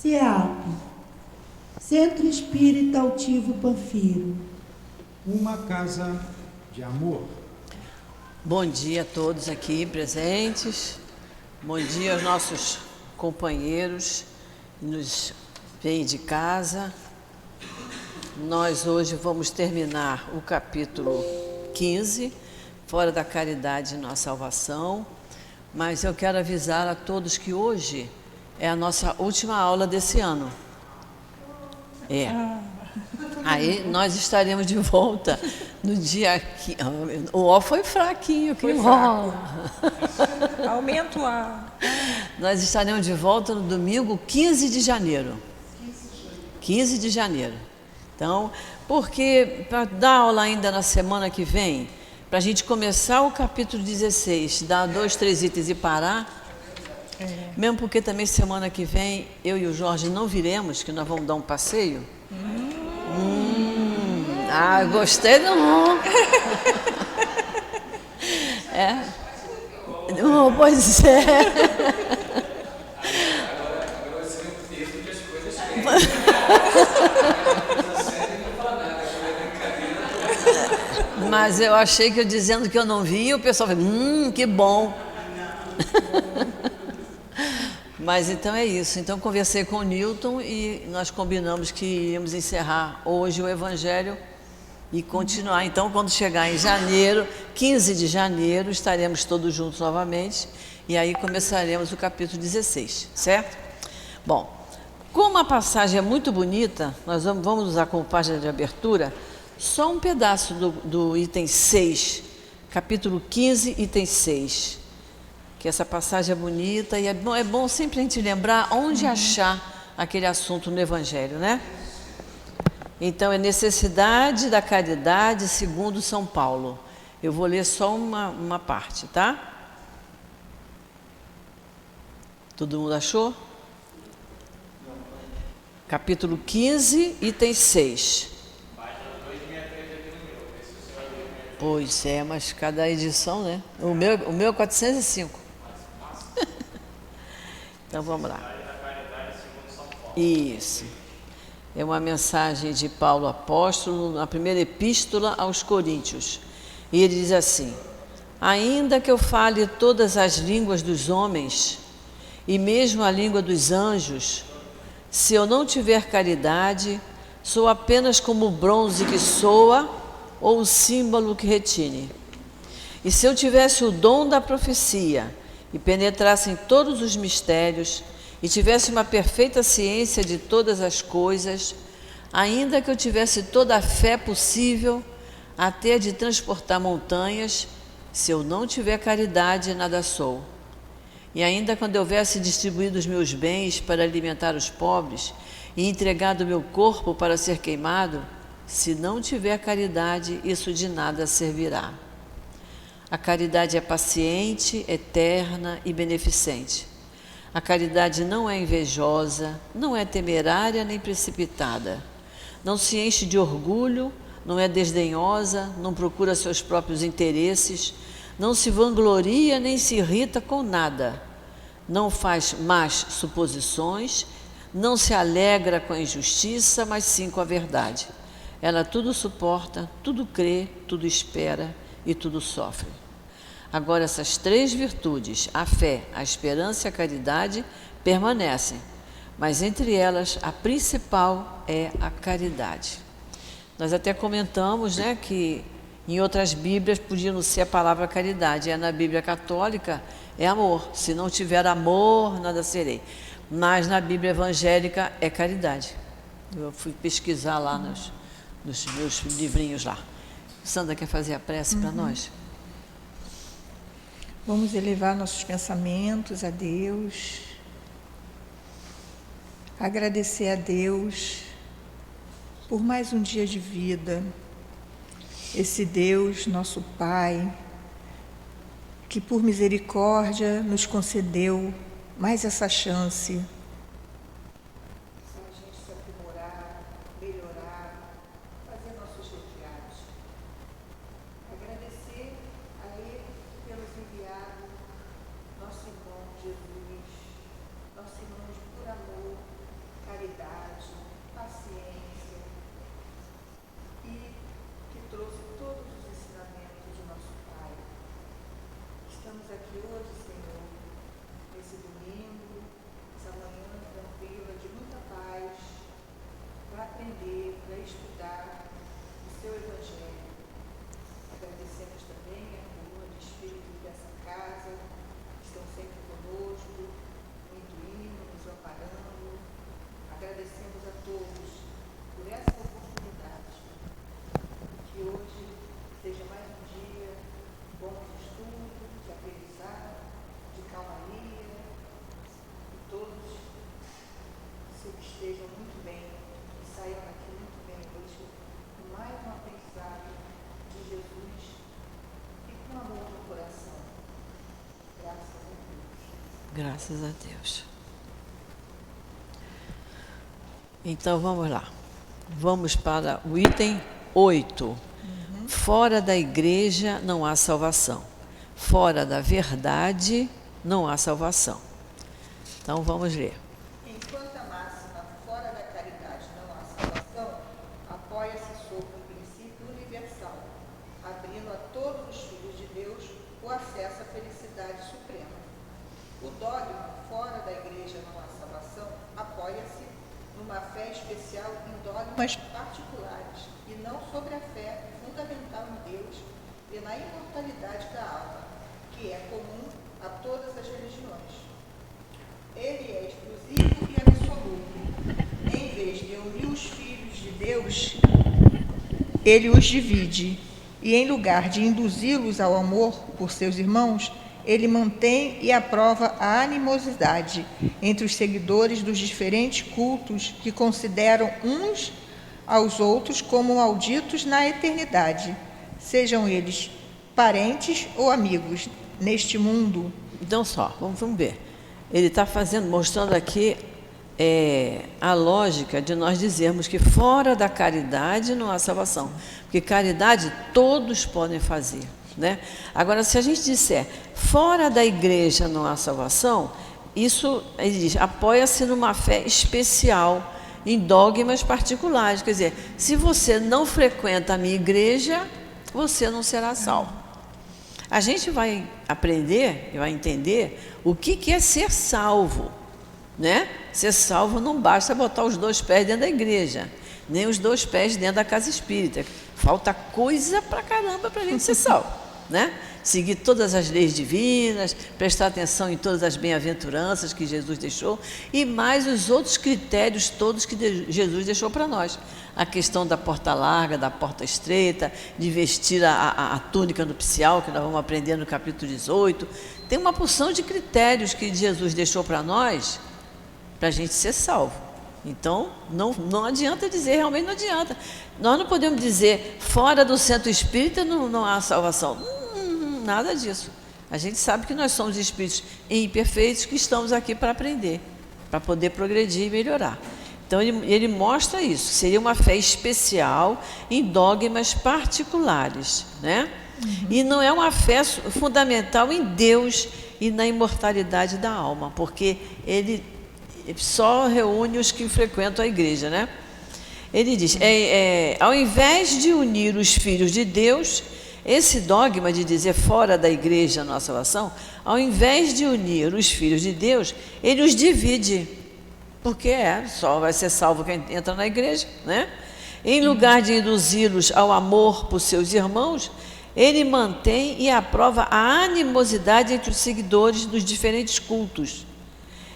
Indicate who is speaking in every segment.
Speaker 1: CEAP, Centro Espírita Altivo Panfiro.
Speaker 2: Uma casa de amor.
Speaker 3: Bom dia a todos aqui presentes. Bom dia aos nossos companheiros que nos vêm de casa. Nós hoje vamos terminar o capítulo 15, Fora da Caridade e Nossa Salvação. Mas eu quero avisar a todos que hoje é a nossa última aula desse ano. Aí nós estaremos de volta no dia que... O O foi fraquinho, que enrola.
Speaker 4: Aumenta o A.
Speaker 3: Nós estaremos de volta no domingo 15 de janeiro. 15 de janeiro. Então, porque para dar aula ainda na semana que vem, para a gente começar o capítulo 16, dar 2, 3 itens e parar, mesmo porque também semana que vem eu e o Jorge não viremos, que nós vamos dar um passeio. Gostei não. Pois é. Mas eu achei que eu dizendo que eu não via, o pessoal falou, que bom. Mas então é isso. Então conversei com o Newton e nós combinamos que iríamos encerrar hoje o Evangelho e continuar. Então, quando chegar em janeiro, 15 de janeiro, estaremos todos juntos novamente e aí começaremos o capítulo 16, certo? Bom, como a passagem é muito bonita, nós vamos usar como página de abertura só um pedaço do item 6, capítulo 15, item 6. Que essa passagem é bonita e é bom sempre a gente lembrar onde achar aquele assunto no Evangelho, né? Então, é necessidade da caridade segundo São Paulo. Eu vou ler só uma parte, tá? Todo mundo achou? Capítulo 15, item 6. Pois é, mas cada edição, né? O meu é 405. Então vamos lá. Isso. É uma mensagem de Paulo apóstolo na primeira epístola aos Coríntios. E ele diz assim: ainda que eu fale todas as línguas dos homens e mesmo a língua dos anjos, se eu não tiver caridade, sou apenas como o bronze que soa ou o símbolo que retine. E se eu tivesse o dom da profecia e penetrasse em todos os mistérios e tivesse uma perfeita ciência de todas as coisas, ainda que eu tivesse toda a fé possível, até de transportar montanhas, se eu não tiver caridade, nada sou. E ainda quando eu houvesse distribuído os meus bens para alimentar os pobres e entregado o meu corpo para ser queimado, se não tiver caridade, isso de nada servirá. A caridade é paciente, eterna e beneficente. A caridade não é invejosa, não é temerária nem precipitada. Não se enche de orgulho, não é desdenhosa, não procura seus próprios interesses, não se vangloria nem se irrita com nada. Não faz más suposições, não se alegra com a injustiça, mas sim com a verdade. Ela tudo suporta, tudo crê, tudo espera e tudo sofre. Agora, essas 3 virtudes, a fé, a esperança e a caridade, permanecem, mas entre elas a principal é a caridade. Nós até comentamos, né, que em outras Bíblias podia não ser a palavra caridade, na Bíblia católica é amor, se não tiver amor, nada serei, mas na Bíblia evangélica é caridade. Eu fui pesquisar lá nos meus livrinhos lá. Sandra quer fazer a prece para nós?
Speaker 4: Vamos elevar nossos pensamentos a Deus, agradecer a Deus por mais um dia de vida, esse Deus, nosso Pai, que por misericórdia nos concedeu mais essa chance para a gente se aprimorar, melhorar, fazer nossos retratos. Agradecer a Ele por nos enviar nosso irmão Jesus, nosso irmão de puro amor, estamos aqui hoje, Senhor, nesse domingo, essa manhã tranquila, de muita paz, para aprender, para estudar o seu Evangelho. Agradecemos também a coluna de espíritos dessa casa, que estão sempre conosco, nos intuindo, nos amparando. Agradecemos a todos por essa oportunidade. Que hoje seja mais um dia bom de estudo, de aprendizado, de calmaria, que todos se estejam muito bem e saiam daqui muito bem hoje, com mais um aprendizado de Jesus e com amor no coração. Graças a Deus.
Speaker 3: Graças a Deus. Então vamos lá. Vamos para o item 8. Fora da igreja não há salvação. Fora da verdade não há salvação. Então vamos ler.
Speaker 4: Enquanto a máxima fora da caridade não há salvação, apoia-se sobre um princípio universal, abrindo a todos os filhos de Deus o acesso à felicidade suprema. O dogma fora da igreja não há salvação apoia-se numa fé especial em dogmas particulares e não sobre a fé fundamental em Deus e na imortalidade da alma, que é comum a todas as religiões. Ele é exclusivo e absoluto. Em vez de unir os filhos de Deus, ele os divide. E em lugar de induzi-los ao amor por seus irmãos, ele mantém e aprova a animosidade entre os seguidores dos diferentes cultos que consideram uns aos outros como malditos na eternidade, sejam eles parentes ou amigos neste mundo.
Speaker 3: Então só, vamos ver. Ele está mostrando aqui a lógica de nós dizermos que fora da caridade não há salvação. Porque caridade todos podem fazer, né? Agora, se a gente disser fora da igreja não há salvação, isso, ele diz, apoia-se numa fé especial, em dogmas particulares. Quer dizer, se você não frequenta a minha igreja, você não será salvo. A gente vai aprender e vai entender o que é ser salvo, né? Ser salvo não basta botar os 2 pés dentro da igreja, nem os 2 pés dentro da casa espírita. Falta coisa pra caramba para a gente ser salvo, né? Seguir todas as leis divinas, prestar atenção em todas as bem-aventuranças que Jesus deixou e mais os outros critérios todos que Jesus deixou para nós. A questão da porta larga, da porta estreita, de vestir a túnica nupcial, que nós vamos aprender no capítulo 18. Tem uma porção de critérios que Jesus deixou para nós, para a gente ser salvo. Então, não adianta dizer, realmente não adianta. Nós não podemos dizer, fora do centro espírita não há salvação. Nada disso. A gente sabe que nós somos espíritos imperfeitos que estamos aqui para aprender, para poder progredir e melhorar. Então ele mostra isso, seria uma fé especial em dogmas particulares, né? E não é uma fé fundamental em Deus e na imortalidade da alma, porque ele só reúne os que frequentam a igreja, né? Ele diz, ao invés de unir os filhos de Deus, esse dogma de dizer fora da igreja a nossa salvação, ao invés de unir os filhos de Deus, ele os divide, porque só vai ser salvo quem entra na igreja, né? Em lugar de induzi-los ao amor por seus irmãos, ele mantém e aprova a animosidade entre os seguidores dos diferentes cultos,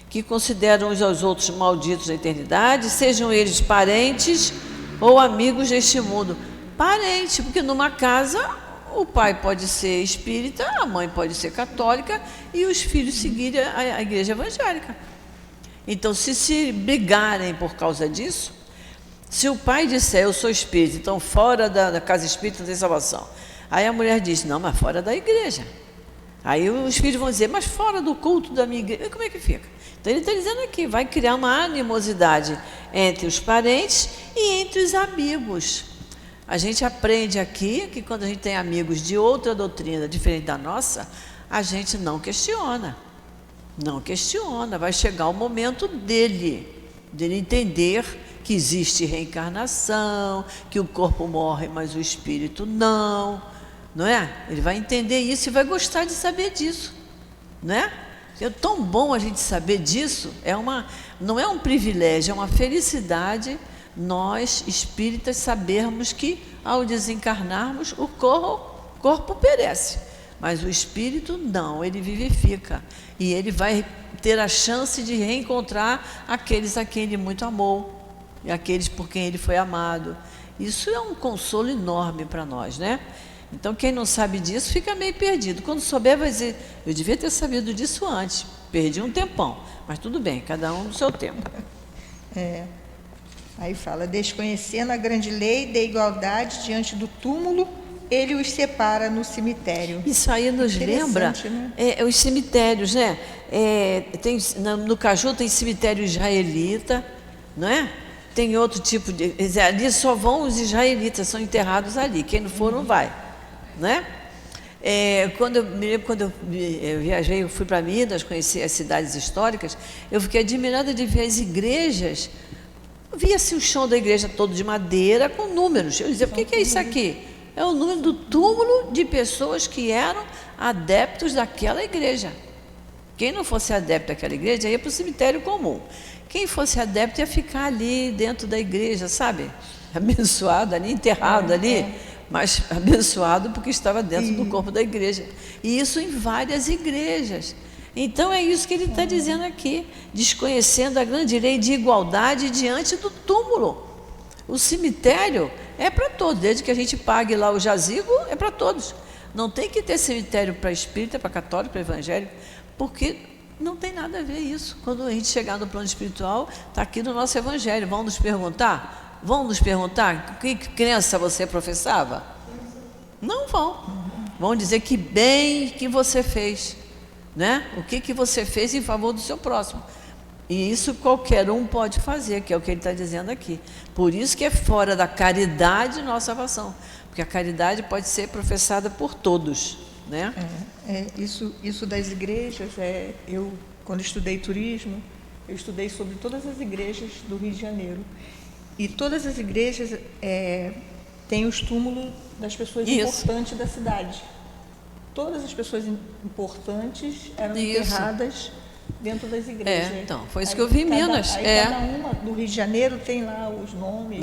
Speaker 3: que consideram uns aos outros malditos na eternidade, sejam eles parentes ou amigos deste mundo. Parente, porque numa casa o pai pode ser espírita, a mãe pode ser católica e os filhos seguirem a igreja evangélica. Então, se brigarem por causa disso, se o pai disser, eu sou espírita, então fora da casa espírita não tem salvação. Aí a mulher diz, não, mas fora da igreja. Aí os filhos vão dizer, mas fora do culto da minha igreja, como é que fica? Então ele está dizendo aqui, vai criar uma animosidade entre os parentes e entre os amigos. A gente aprende aqui que quando a gente tem amigos de outra doutrina diferente da nossa, a gente não questiona. Não questiona, vai chegar o momento dele entender que existe reencarnação, que o corpo morre, mas o espírito não. não é? Ele vai entender isso e vai gostar de saber disso, não é? É tão bom a gente saber disso, não é um privilégio, é uma felicidade nós, espíritas, sabermos que ao desencarnarmos o corpo perece, mas o espírito não, ele vivifica e ele vai ter a chance de reencontrar aqueles a quem ele muito amou e aqueles por quem ele foi amado. Isso é um consolo enorme para nós, né? Então, quem não sabe disso fica meio perdido. Quando souber, vai dizer, eu devia ter sabido disso antes, perdi um tempão, mas tudo bem, cada um no seu tempo.
Speaker 4: Aí fala, desconhecendo a grande lei da igualdade diante do túmulo, ele os separa no cemitério.
Speaker 3: Isso aí nos lembra,
Speaker 4: né?
Speaker 3: Os cemitérios, né? No Caju tem cemitério israelita, não é? Tem outro tipo de... Ali só vão os israelitas, são enterrados ali, quem não for não vai, né? Quando eu viajei, eu fui para Minas, conheci as cidades históricas, eu fiquei admirada de ver as igrejas. Via-se o chão da igreja todo de madeira com números. Eu dizia, o que é isso aqui? É o número do túmulo de pessoas que eram adeptos daquela igreja. Quem não fosse adepto daquela igreja ia para o cemitério comum. Quem fosse adepto ia ficar ali dentro da igreja, sabe? Abençoado ali, enterrado ali, mas abençoado porque estava dentro do corpo da igreja. E isso em várias igrejas. Então é isso que ele está dizendo aqui, desconhecendo a grande lei de igualdade diante do túmulo. O cemitério é para todos, desde que a gente pague lá o jazigo, é para todos. Não tem que ter cemitério para espírita, para católico, para evangélico, porque não tem nada a ver isso. Quando a gente chegar no plano espiritual, está aqui no nosso evangelho. Vão nos perguntar? Vão nos perguntar que crença você professava? Não vão. Vão dizer que bem que você fez. Né? O que você fez em favor do seu próximo. E isso qualquer um pode fazer, que é o que ele está dizendo aqui. Por isso que é fora da caridade nossa salvação. Porque a caridade pode ser professada por todos. Né?
Speaker 4: Isso das igrejas, eu, quando estudei turismo, eu estudei sobre todas as igrejas do Rio de Janeiro. E todas as igrejas têm os túmulos das pessoas importantes da cidade. Todas as pessoas importantes eram enterradas dentro das igrejas.
Speaker 3: Então, foi isso que eu vi em Minas.
Speaker 4: Cada uma do Rio de Janeiro tem lá os nomes.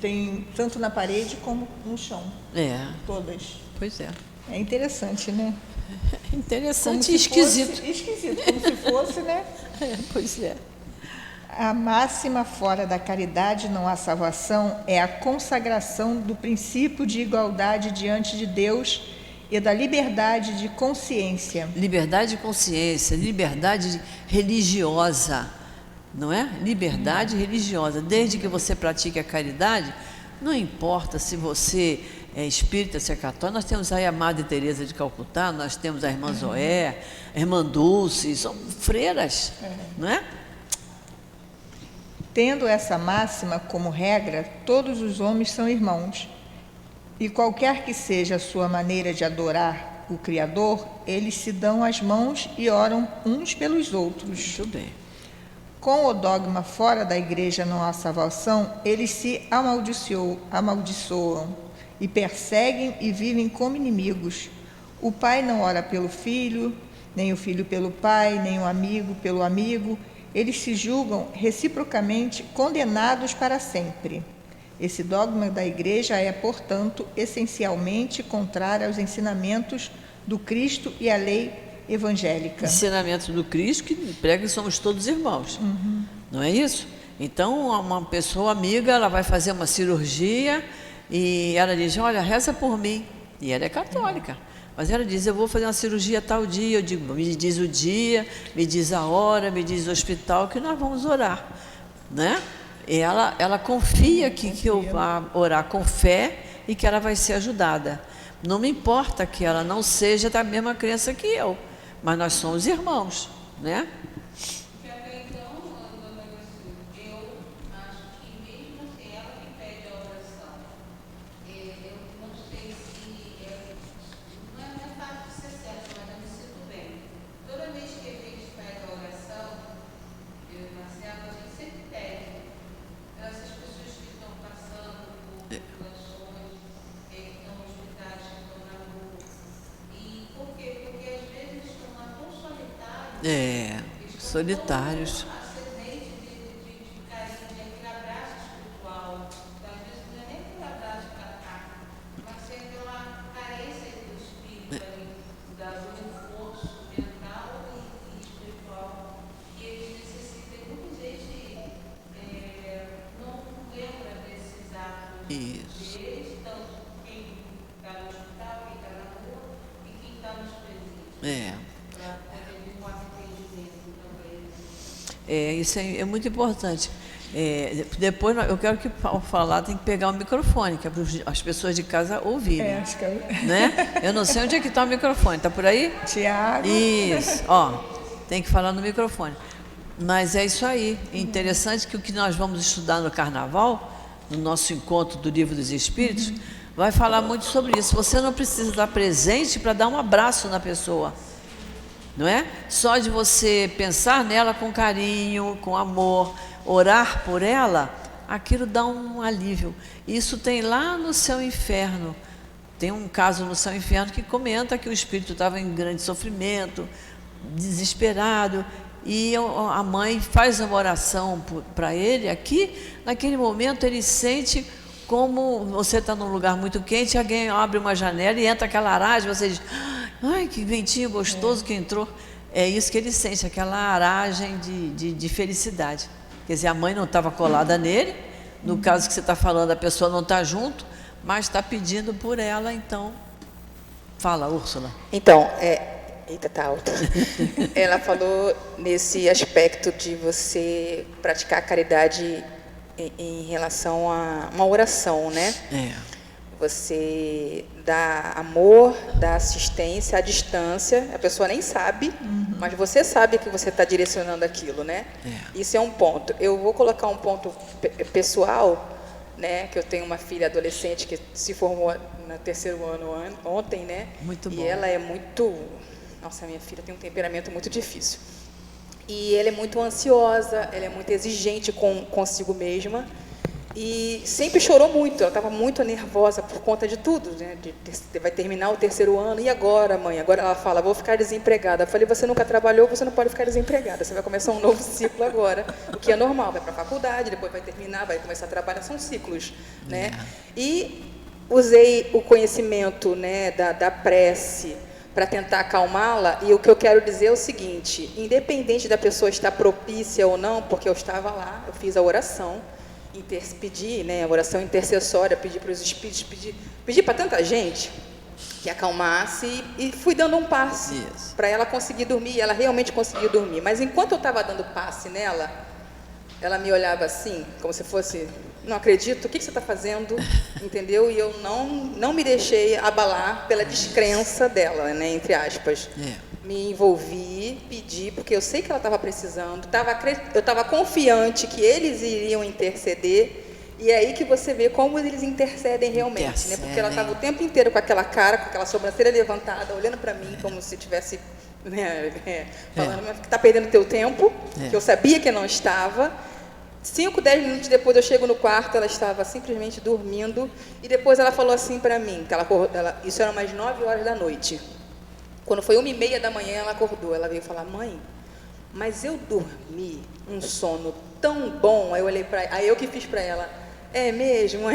Speaker 4: Tem tanto na parede como no chão. Todas.
Speaker 3: Pois é.
Speaker 4: É interessante, né?
Speaker 3: Interessante e esquisito.
Speaker 4: Esquisito, como se fosse, né?
Speaker 3: Pois é.
Speaker 4: A máxima fora da caridade não há salvação é a consagração do princípio de igualdade diante de Deus e da liberdade de consciência.
Speaker 3: Liberdade de consciência, liberdade religiosa, não é? Liberdade religiosa. Desde que você pratique a caridade, não importa se você é espírita, se é católico. Nós temos aí a Madre Teresa de Calcutá, nós temos a Irmã Zoé, a Irmã Dulce, são freiras, não é?
Speaker 4: Tendo essa máxima como regra, todos os homens são irmãos. E qualquer que seja a sua maneira de adorar o Criador, eles se dão as mãos e oram uns pelos outros.
Speaker 3: Muito bem.
Speaker 4: Com o dogma fora da igreja não há salvação, eles se amaldiçoam e perseguem e vivem como inimigos. O pai não ora pelo filho, nem o filho pelo pai, nem o amigo pelo amigo. Eles se julgam reciprocamente condenados para sempre. Esse dogma da igreja é, portanto, essencialmente contrário aos ensinamentos do Cristo e à lei evangélica.
Speaker 3: Ensinamento do Cristo que prega que somos todos irmãos. Não é isso? Então, uma pessoa amiga, ela vai fazer uma cirurgia e ela diz, olha, reza por mim. E ela é católica. Mas ela diz, eu vou fazer uma cirurgia tal dia. Eu digo, me diz o dia, me diz a hora, me diz o hospital, que nós vamos orar. Né? E ela confia que eu vá orar com fé e que ela vai ser ajudada. Não me importa que ela não seja da mesma crença que eu, mas nós somos irmãos, né? Solitários. Isso. Isso é muito importante. Depois eu quero que ao falar tem que pegar o microfone, que é para as pessoas de casa ouvirem.
Speaker 4: Acho que eu...
Speaker 3: Né? Eu não sei onde é que está o microfone. Está por aí?
Speaker 4: Tiago.
Speaker 3: Isso. Ó, tem que falar no microfone. Mas é isso aí. É interessante que o que nós vamos estudar no Carnaval, no nosso encontro do Livro dos Espíritos, vai falar muito sobre isso. Você não precisa estar presente para dar um abraço na pessoa, não é? Só de você pensar nela com carinho, com amor, orar por ela, aquilo dá um alívio. Isso tem lá no Céu e Inferno. Tem um caso no Céu e Inferno que comenta que o espírito estava em grande sofrimento, desesperado, e a mãe faz uma oração para ele aqui. Naquele momento ele sente como você está num lugar muito quente, alguém abre uma janela e entra aquela aragem, você diz, ai, que ventinho gostoso que entrou. É isso que ele sente, aquela aragem de felicidade. Quer dizer, a mãe não estava colada nele, no caso que você está falando, a pessoa não está junto, mas está pedindo por ela, então. Fala, Úrsula.
Speaker 5: Então, eita, tá alta. Ela falou nesse aspecto de você praticar a caridade em relação a uma oração, né? Você dá amor, dá assistência à distância, a pessoa nem sabe, mas você sabe que você está direcionando aquilo, né? Isso é um ponto. Eu vou colocar um ponto pessoal, né? Que eu tenho uma filha adolescente que se formou no 3º ano ontem, né?
Speaker 3: Muito bom.
Speaker 5: E ela é muito... Nossa, minha filha tem um temperamento muito difícil. E ela é muito ansiosa, ela é muito exigente consigo mesma. E sempre chorou muito, ela estava muito nervosa por conta de tudo, né? Vai terminar o 3º ano, e agora, mãe? Agora ela fala, vou ficar desempregada. Eu falei, você nunca trabalhou, você não pode ficar desempregada, você vai começar um novo ciclo agora, o que é normal, vai para a faculdade, depois vai terminar, vai começar a trabalhar, são ciclos, né? E usei o conhecimento, né, da prece para tentar acalmá-la, e o que eu quero dizer é o seguinte, independente da pessoa estar propícia ou não, porque eu estava lá, eu fiz a oração, pedi, né, a oração intercessória, pedi para os espíritos, pedi para tanta gente que acalmasse, e fui dando um passe para ela conseguir dormir, e ela realmente conseguiu dormir. Mas enquanto eu estava dando passe nela, ela me olhava assim, como se fosse, não acredito, o que você está fazendo? Entendeu? E eu não me deixei abalar pela descrença dela, né, entre aspas. Me envolvi, pedi, porque eu sei que ela estava precisando, eu estava confiante que eles iriam interceder, e é aí que você vê como eles intercedem realmente, né? Porque ela estava o tempo inteiro com aquela cara, com aquela sobrancelha levantada, olhando para mim como se tivesse, né, falando que está perdendo teu tempo, que eu sabia que não estava. 5, 10 minutos depois eu chego no quarto, ela estava simplesmente dormindo, e depois ela falou assim para mim, que isso era umas 9 horas da noite. Quando foi 1h30 da manhã, ela acordou. Ela veio falar, mãe, mas eu dormi um sono tão bom. Aí eu olhei para, aí eu que fiz para ela, é mesmo?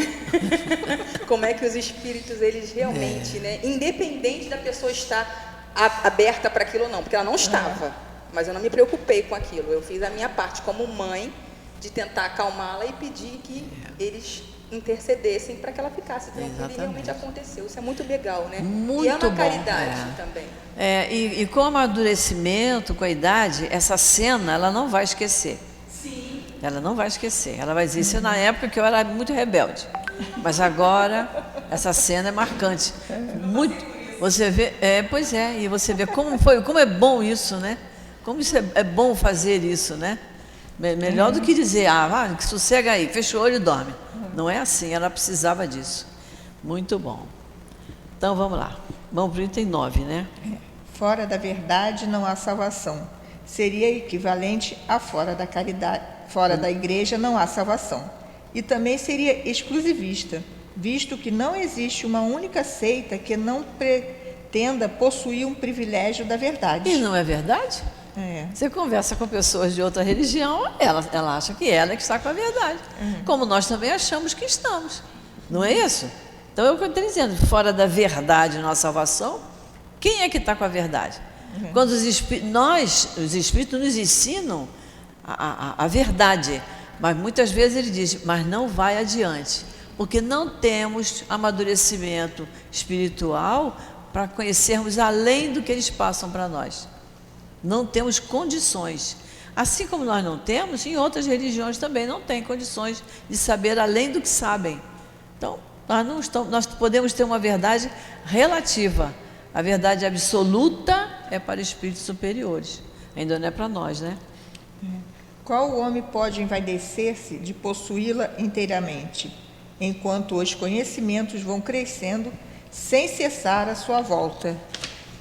Speaker 5: Como é que os espíritos, eles realmente, né, independente da pessoa estar aberta para aquilo ou não, porque ela não estava, mas eu não me preocupei com aquilo. Eu fiz a minha parte como mãe, de tentar acalmá-la e pedir que eles intercedessem para que ela ficasse tranquila, e realmente aconteceu. Isso é muito legal, né?
Speaker 3: Muito
Speaker 5: e é uma
Speaker 3: bom,
Speaker 5: caridade também.
Speaker 3: E com o amadurecimento, com a idade, essa cena ela não vai esquecer.
Speaker 5: Sim.
Speaker 3: Ela não vai esquecer. Ela vai dizer, isso na época que eu era muito rebelde. Mas agora, essa cena é marcante. Muito, você vê, pois é, e você vê como é bom isso, né? Como isso é bom fazer isso, né? Melhor do que dizer, que sossega aí, fecha o olho e dorme. Não é assim, ela precisava disso. Muito bom. Então, vamos lá. Vamos para o item 9, né?
Speaker 4: Fora da verdade não há salvação. Seria equivalente a fora da caridade. Fora da igreja não há salvação. E também seria exclusivista, visto que não existe uma única seita que não pretenda possuir um privilégio da verdade.
Speaker 3: E não é verdade? Você conversa com pessoas de outra religião, ela acha que ela é que está com a verdade. Como nós também achamos que estamos. Não é isso? Então, é o que eu estou dizendo. Fora da verdade na salvação, quem é que está com a verdade? Quando os Espíritos nos ensinam a verdade. Mas muitas vezes ele diz, mas não vai adiante. Porque não temos amadurecimento espiritual para conhecermos além do que eles passam para nós. Não temos condições. Assim como nós não temos, em outras religiões também não têm condições de saber além do que sabem. Então, nós podemos ter uma verdade relativa. A verdade absoluta é para espíritos superiores. Ainda não é para nós, né?
Speaker 4: Qual homem pode envaidecer-se de possuí-la inteiramente, enquanto os conhecimentos vão crescendo sem cessar a sua volta,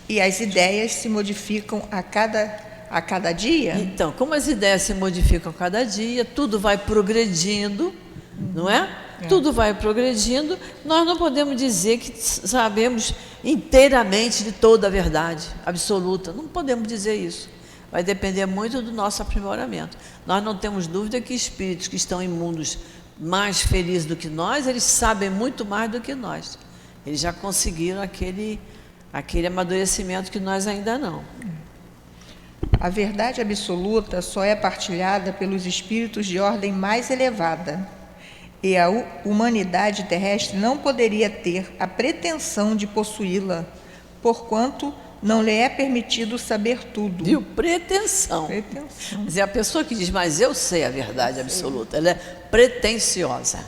Speaker 4: e as ideias se modificam a cada dia?
Speaker 3: Então, como as ideias se modificam a cada dia, tudo vai progredindo, não é? Tudo vai progredindo, nós não podemos dizer que sabemos inteiramente de toda a verdade absoluta, não podemos dizer isso. Vai depender muito do nosso aprimoramento. Nós não temos dúvida que espíritos que estão em mundos mais felizes do que nós, eles sabem muito mais do que nós. Eles já conseguiram aquele amadurecimento que nós ainda não.
Speaker 4: A verdade absoluta só é partilhada pelos espíritos de ordem mais elevada, e a humanidade terrestre não poderia ter a pretensão de possuí-la, porquanto não lhe é permitido saber tudo.
Speaker 3: Viu? Pretensão. Mas é a pessoa que diz, mas eu sei a verdade absoluta, ela é pretensiosa.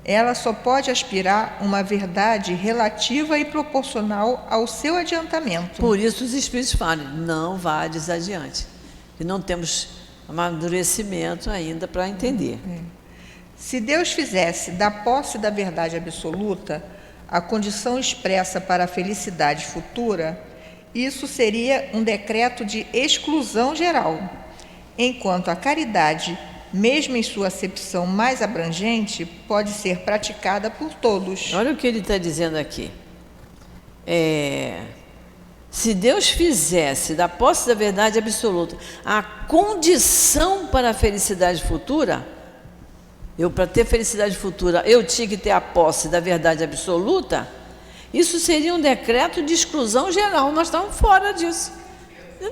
Speaker 4: Ela só pode aspirar uma verdade relativa e proporcional ao seu adiantamento.
Speaker 3: Por isso os espíritos falam, não vades adiante, que não temos amadurecimento ainda para entender.
Speaker 4: Se Deus fizesse da posse da verdade absoluta a condição expressa para a felicidade futura, isso seria um decreto de exclusão geral, enquanto a caridade, mesmo em sua acepção mais abrangente, pode ser praticada por todos.
Speaker 3: Olha o que ele está dizendo aqui. Se Deus fizesse da posse da verdade absoluta a condição para a felicidade futura, para ter felicidade futura, eu tinha que ter a posse da verdade absoluta, isso seria um decreto de exclusão geral, nós estamos fora disso.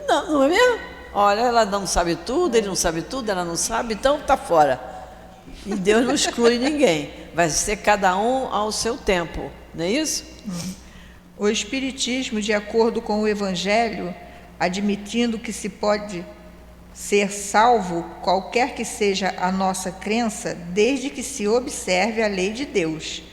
Speaker 3: Não é mesmo? Olha, ela não sabe tudo, ele não sabe tudo, ela não sabe, então está fora. E Deus não exclui ninguém, vai ser cada um ao seu tempo, não é isso?
Speaker 4: O Espiritismo, de acordo com o Evangelho, admitindo que se pode ser salvo qualquer que seja a nossa crença, desde que se observe a lei de Deus,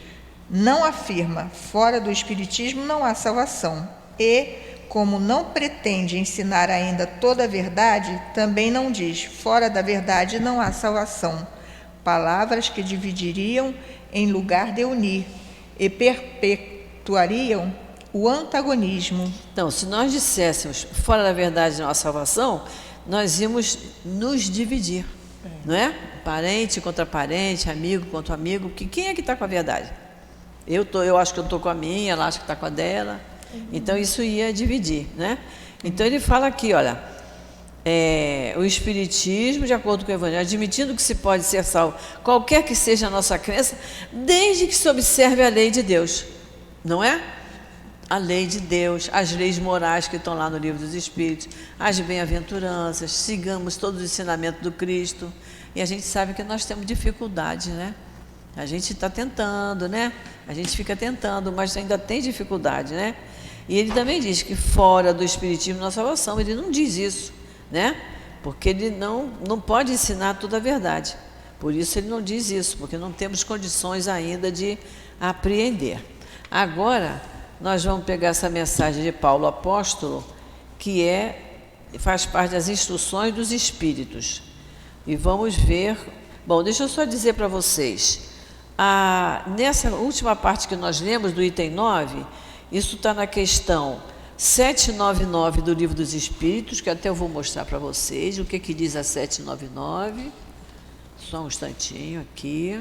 Speaker 4: não afirma, fora do Espiritismo não há salvação, e, como não pretende ensinar ainda toda a verdade, também não diz, fora da verdade não há salvação, palavras que dividiriam em lugar de unir e perpetuariam o antagonismo.
Speaker 3: Então, se nós disséssemos fora da verdade não há salvação, nós íamos nos dividir, não é? Parente contra parente, amigo contra amigo, quem é que está com a verdade? Eu acho que eu estou com a minha, ela acha que está com a dela, então isso ia dividir, né? Então ele fala aqui, olha, o Espiritismo, de acordo com o Evangelho, admitindo que se pode ser salvo, qualquer que seja a nossa crença, desde que se observe a lei de Deus, não é? A lei de Deus, as leis morais que estão lá no Livro dos Espíritos, as bem-aventuranças, sigamos todos os ensinamentos do Cristo. E a gente sabe que nós temos dificuldade, né? A gente está tentando, né? A gente fica tentando, mas ainda tem dificuldade, né? E ele também diz que fora do Espiritismo não há salvação. Ele não diz isso, né? Porque ele não pode ensinar toda a verdade. Por isso ele não diz isso, porque não temos condições ainda de apreender. Agora, nós vamos pegar essa mensagem de Paulo Apóstolo, que faz parte das instruções dos Espíritos. E vamos ver... Bom, deixa eu só dizer para vocês. Nessa última parte que nós lemos, do item 9, isso está na questão 799 do Livro dos Espíritos, que até eu vou mostrar para vocês o que diz a 799. Só um instantinho aqui.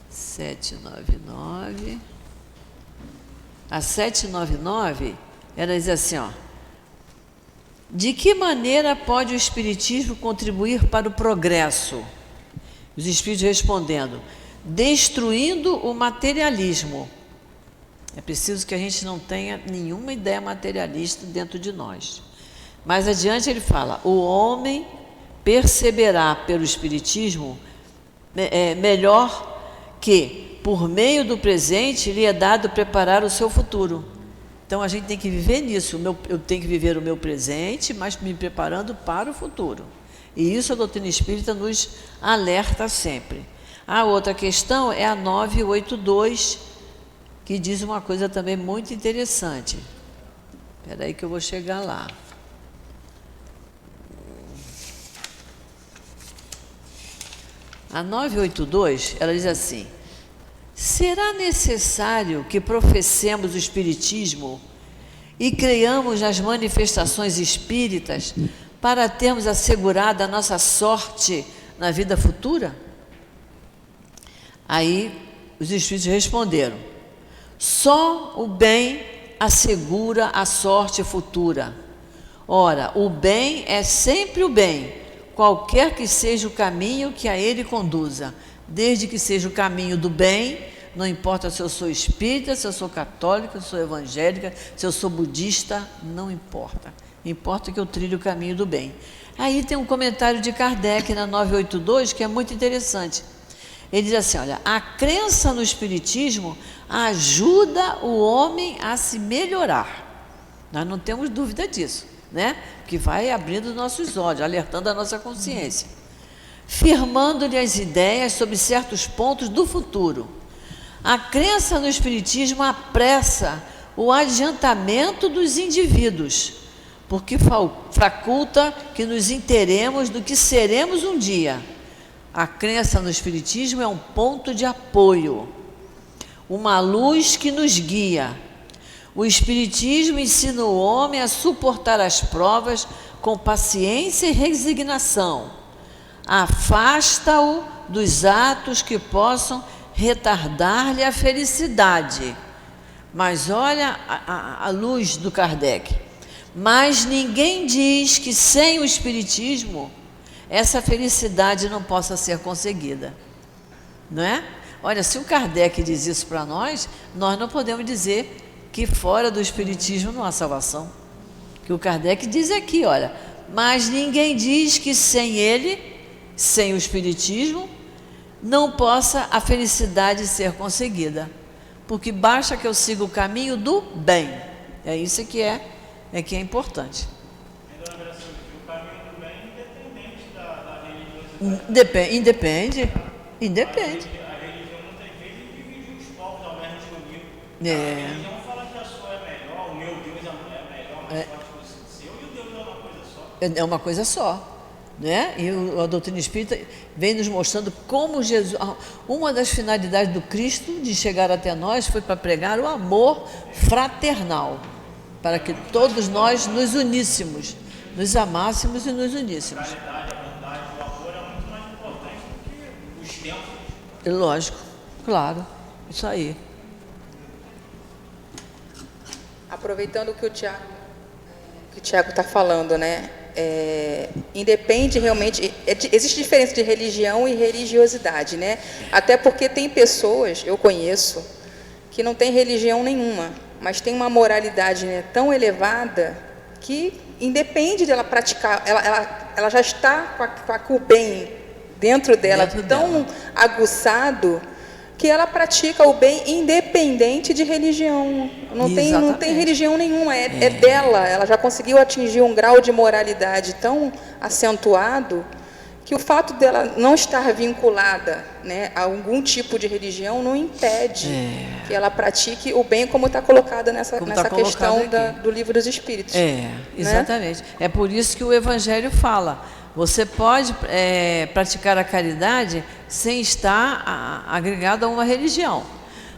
Speaker 3: 799... A 799, ela diz assim, ó, De que maneira pode o Espiritismo contribuir para o progresso? Os Espíritos respondendo: destruindo o materialismo. É preciso que a gente não tenha nenhuma ideia materialista dentro de nós. Mais adiante ele fala: o homem perceberá pelo Espiritismo melhor que, por meio do presente, lhe é dado preparar o seu futuro. Então a gente tem que viver nisso. Eu tenho que viver o meu presente, mas me preparando para o futuro. E isso a doutrina espírita nos alerta sempre. A outra questão é a 982, que diz uma coisa também muito interessante. Espera aí que eu vou chegar lá. A 982, ela diz assim: será necessário que professemos o Espiritismo e creiamos nas manifestações espíritas para termos assegurada a nossa sorte na vida futura? Aí os Espíritos responderam: só o bem assegura a sorte futura. Ora, o bem é sempre o bem, qualquer que seja o caminho que a ele conduza, desde que seja o caminho do bem. Não importa se eu sou espírita, se eu sou católica, se eu sou evangélica, se eu sou budista, não importa. Importa que eu trilhe o caminho do bem. Aí tem um comentário de Kardec na 982 que é muito interessante. Ele diz assim: olha, a crença no Espiritismo ajuda o homem a se melhorar. Nós não temos dúvida disso, né? Que vai abrindo nossos olhos, alertando a nossa consciência, firmando-lhe as ideias sobre certos pontos do futuro. A crença no Espiritismo apressa o adiantamento dos indivíduos, porque faculta que nos inteiremos do que seremos um dia. A crença no Espiritismo é um ponto de apoio, uma luz que nos guia. O Espiritismo ensina o homem a suportar as provas com paciência e resignação. Afasta-o dos atos que possam retardar-lhe a felicidade. Mas olha a luz do Kardec. Mas ninguém diz que sem o Espiritismo essa felicidade não possa ser conseguida. Não é? Olha, se o Kardec diz isso para nós não podemos dizer que fora do Espiritismo não há salvação. Que o Kardec diz aqui, olha, mas ninguém diz que sem ele, sem o Espiritismo, não possa a felicidade ser conseguida, porque basta que eu siga o caminho do bem. É isso que é importante.
Speaker 6: O caminho do bem independente da religiosidade.
Speaker 3: Independe.
Speaker 6: A religião muitas vezes dividiu os povos ao mesmo inimigo.
Speaker 3: É.
Speaker 6: A religião fala que a sua é melhor, o meu Deus é melhor, mais forte que o seu, e o Deus é uma coisa só.
Speaker 3: É uma coisa só. Né? E a doutrina espírita vem nos mostrando como Jesus, uma das finalidades do Cristo de chegar até nós foi para pregar o amor fraternal, para que todos nós nos uníssemos, nos amássemos e nos uníssemos.
Speaker 6: A verdade, o amor é muito mais importante do que os tempos.
Speaker 3: Lógico, claro, isso aí.
Speaker 5: Aproveitando o que o Tiago está falando, né? Independe realmente, existe diferença de religião e religiosidade, né? Até porque tem pessoas, eu conheço, que não tem religião nenhuma, mas tem uma moralidade, né, tão elevada que independe dela praticar, ela já está com o bem dentro dela tão aguçado que ela pratica o bem independente de religião. Não tem religião nenhuma, é dela. Ela já conseguiu atingir um grau de moralidade tão acentuado que o fato dela não estar vinculada, né, a algum tipo de religião não impede que ela pratique o bem, como está colocada nessa questão do Livro dos Espíritos.
Speaker 3: Exatamente. Né? É por isso que o Evangelho fala: você pode praticar a caridade sem estar agregado a uma religião,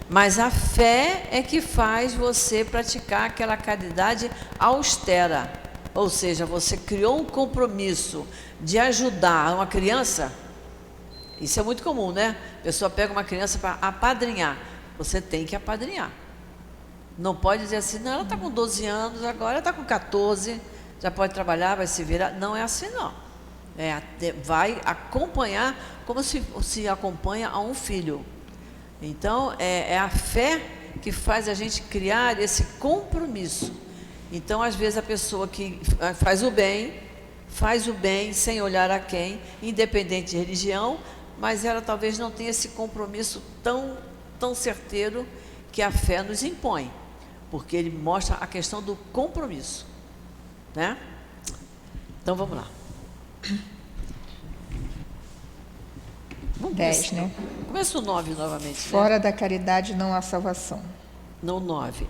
Speaker 3: mas a fé é que faz você praticar aquela caridade austera, ou seja, você criou um compromisso de ajudar uma criança. Isso é muito comum, né? A pessoa pega uma criança para apadrinhar. Você tem que apadrinhar. Não pode dizer assim: não, ela está com 12 anos, agora ela está com 14, já pode trabalhar, vai se virar. Não é assim, não. Vai acompanhar como se acompanha a um filho. Então, é a fé que faz a gente criar esse compromisso. Então, às vezes, a pessoa que faz o bem sem olhar a quem, independente de religião, mas ela talvez não tenha esse compromisso tão certeiro que a fé nos impõe, porque ele mostra a questão do compromisso, né? Então, vamos lá. Vamos
Speaker 4: 10, né?
Speaker 3: Começa o 9 novamente.
Speaker 4: Fora da caridade não há salvação.
Speaker 3: Não, 9,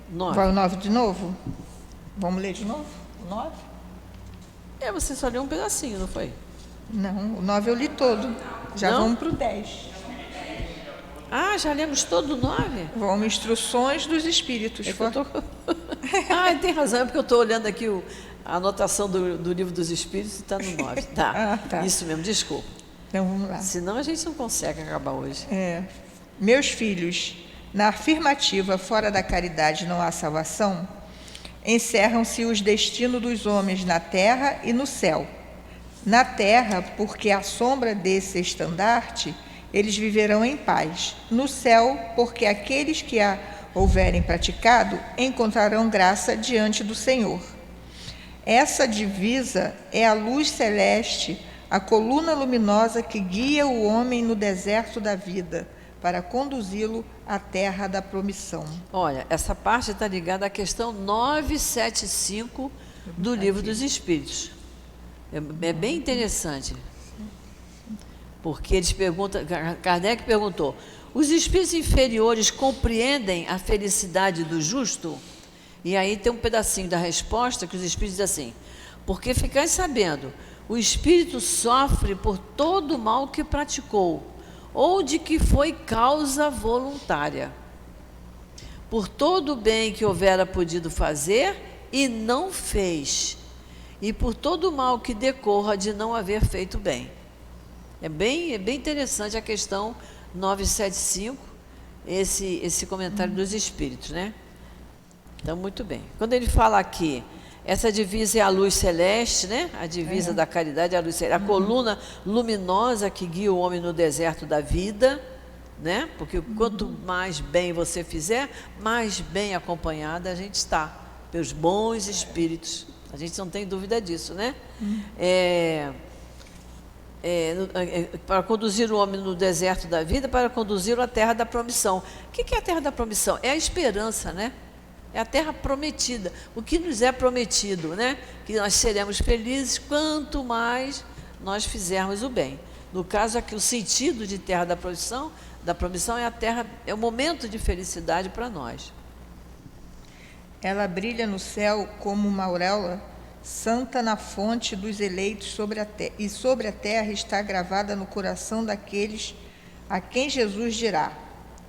Speaker 3: 9.
Speaker 4: Vai o 9 de novo? Vamos ler de novo? O 9?
Speaker 3: Você só leu um pedacinho, não foi?
Speaker 4: Não, o 9 eu li todo. Já
Speaker 3: Não?
Speaker 4: vamos para o 10.
Speaker 3: Já lemos todo o 9?
Speaker 4: Vamos, instruções dos espíritos.
Speaker 3: Tem razão, é porque eu estou olhando aqui a anotação do livro dos espíritos e está no 9. Tá.
Speaker 4: Tá.
Speaker 3: Isso mesmo, desculpa.
Speaker 4: Então vamos lá.
Speaker 3: Senão a gente não consegue acabar hoje.
Speaker 4: Meus filhos, na afirmativa fora da caridade não há salvação, encerram-se os destinos dos homens na terra e no céu. Na terra, porque à sombra desse estandarte, eles viverão em paz. No céu, porque aqueles que a houverem praticado encontrarão graça diante do Senhor. Essa divisa é a luz celeste, a coluna luminosa que guia o homem no deserto da vida, para conduzi-lo à terra da promissão.
Speaker 3: Olha, essa parte está ligada à questão 975 do Livro dos Espíritos. É bem interessante. Porque eles perguntam, Kardec perguntou, os espíritos inferiores compreendem a felicidade do justo? E aí tem um pedacinho da resposta que os espíritos dizem assim, porque ficais sabendo, o espírito sofre por todo o mal que praticou, ou de que foi causa voluntária, por todo o bem que houvera podido fazer e não fez, e por todo o mal que decorra de não haver feito bem. É bem interessante a questão 975, esse comentário dos espíritos, né? Então, muito bem. Quando ele fala aqui, essa divisa é a luz celeste, né? A divisa da caridade é a luz celeste, a coluna luminosa que guia o homem no deserto da vida, né? Porque quanto mais bem você fizer, mais bem acompanhada a gente está pelos bons espíritos. A gente não tem dúvida disso, né? Para conduzir o homem no deserto da vida, para conduzi-lo à terra da promissão. O que é a terra da promissão? É a esperança, né? É a terra prometida, o que nos é prometido, né? Que nós seremos felizes quanto mais nós fizermos o bem. No caso aqui, o sentido de terra da promissão é a terra, é o momento de felicidade para nós.
Speaker 4: Ela brilha no céu como uma auréola santa na fonte dos eleitos sobre a terra, e sobre a terra está gravada no coração daqueles a quem Jesus dirá: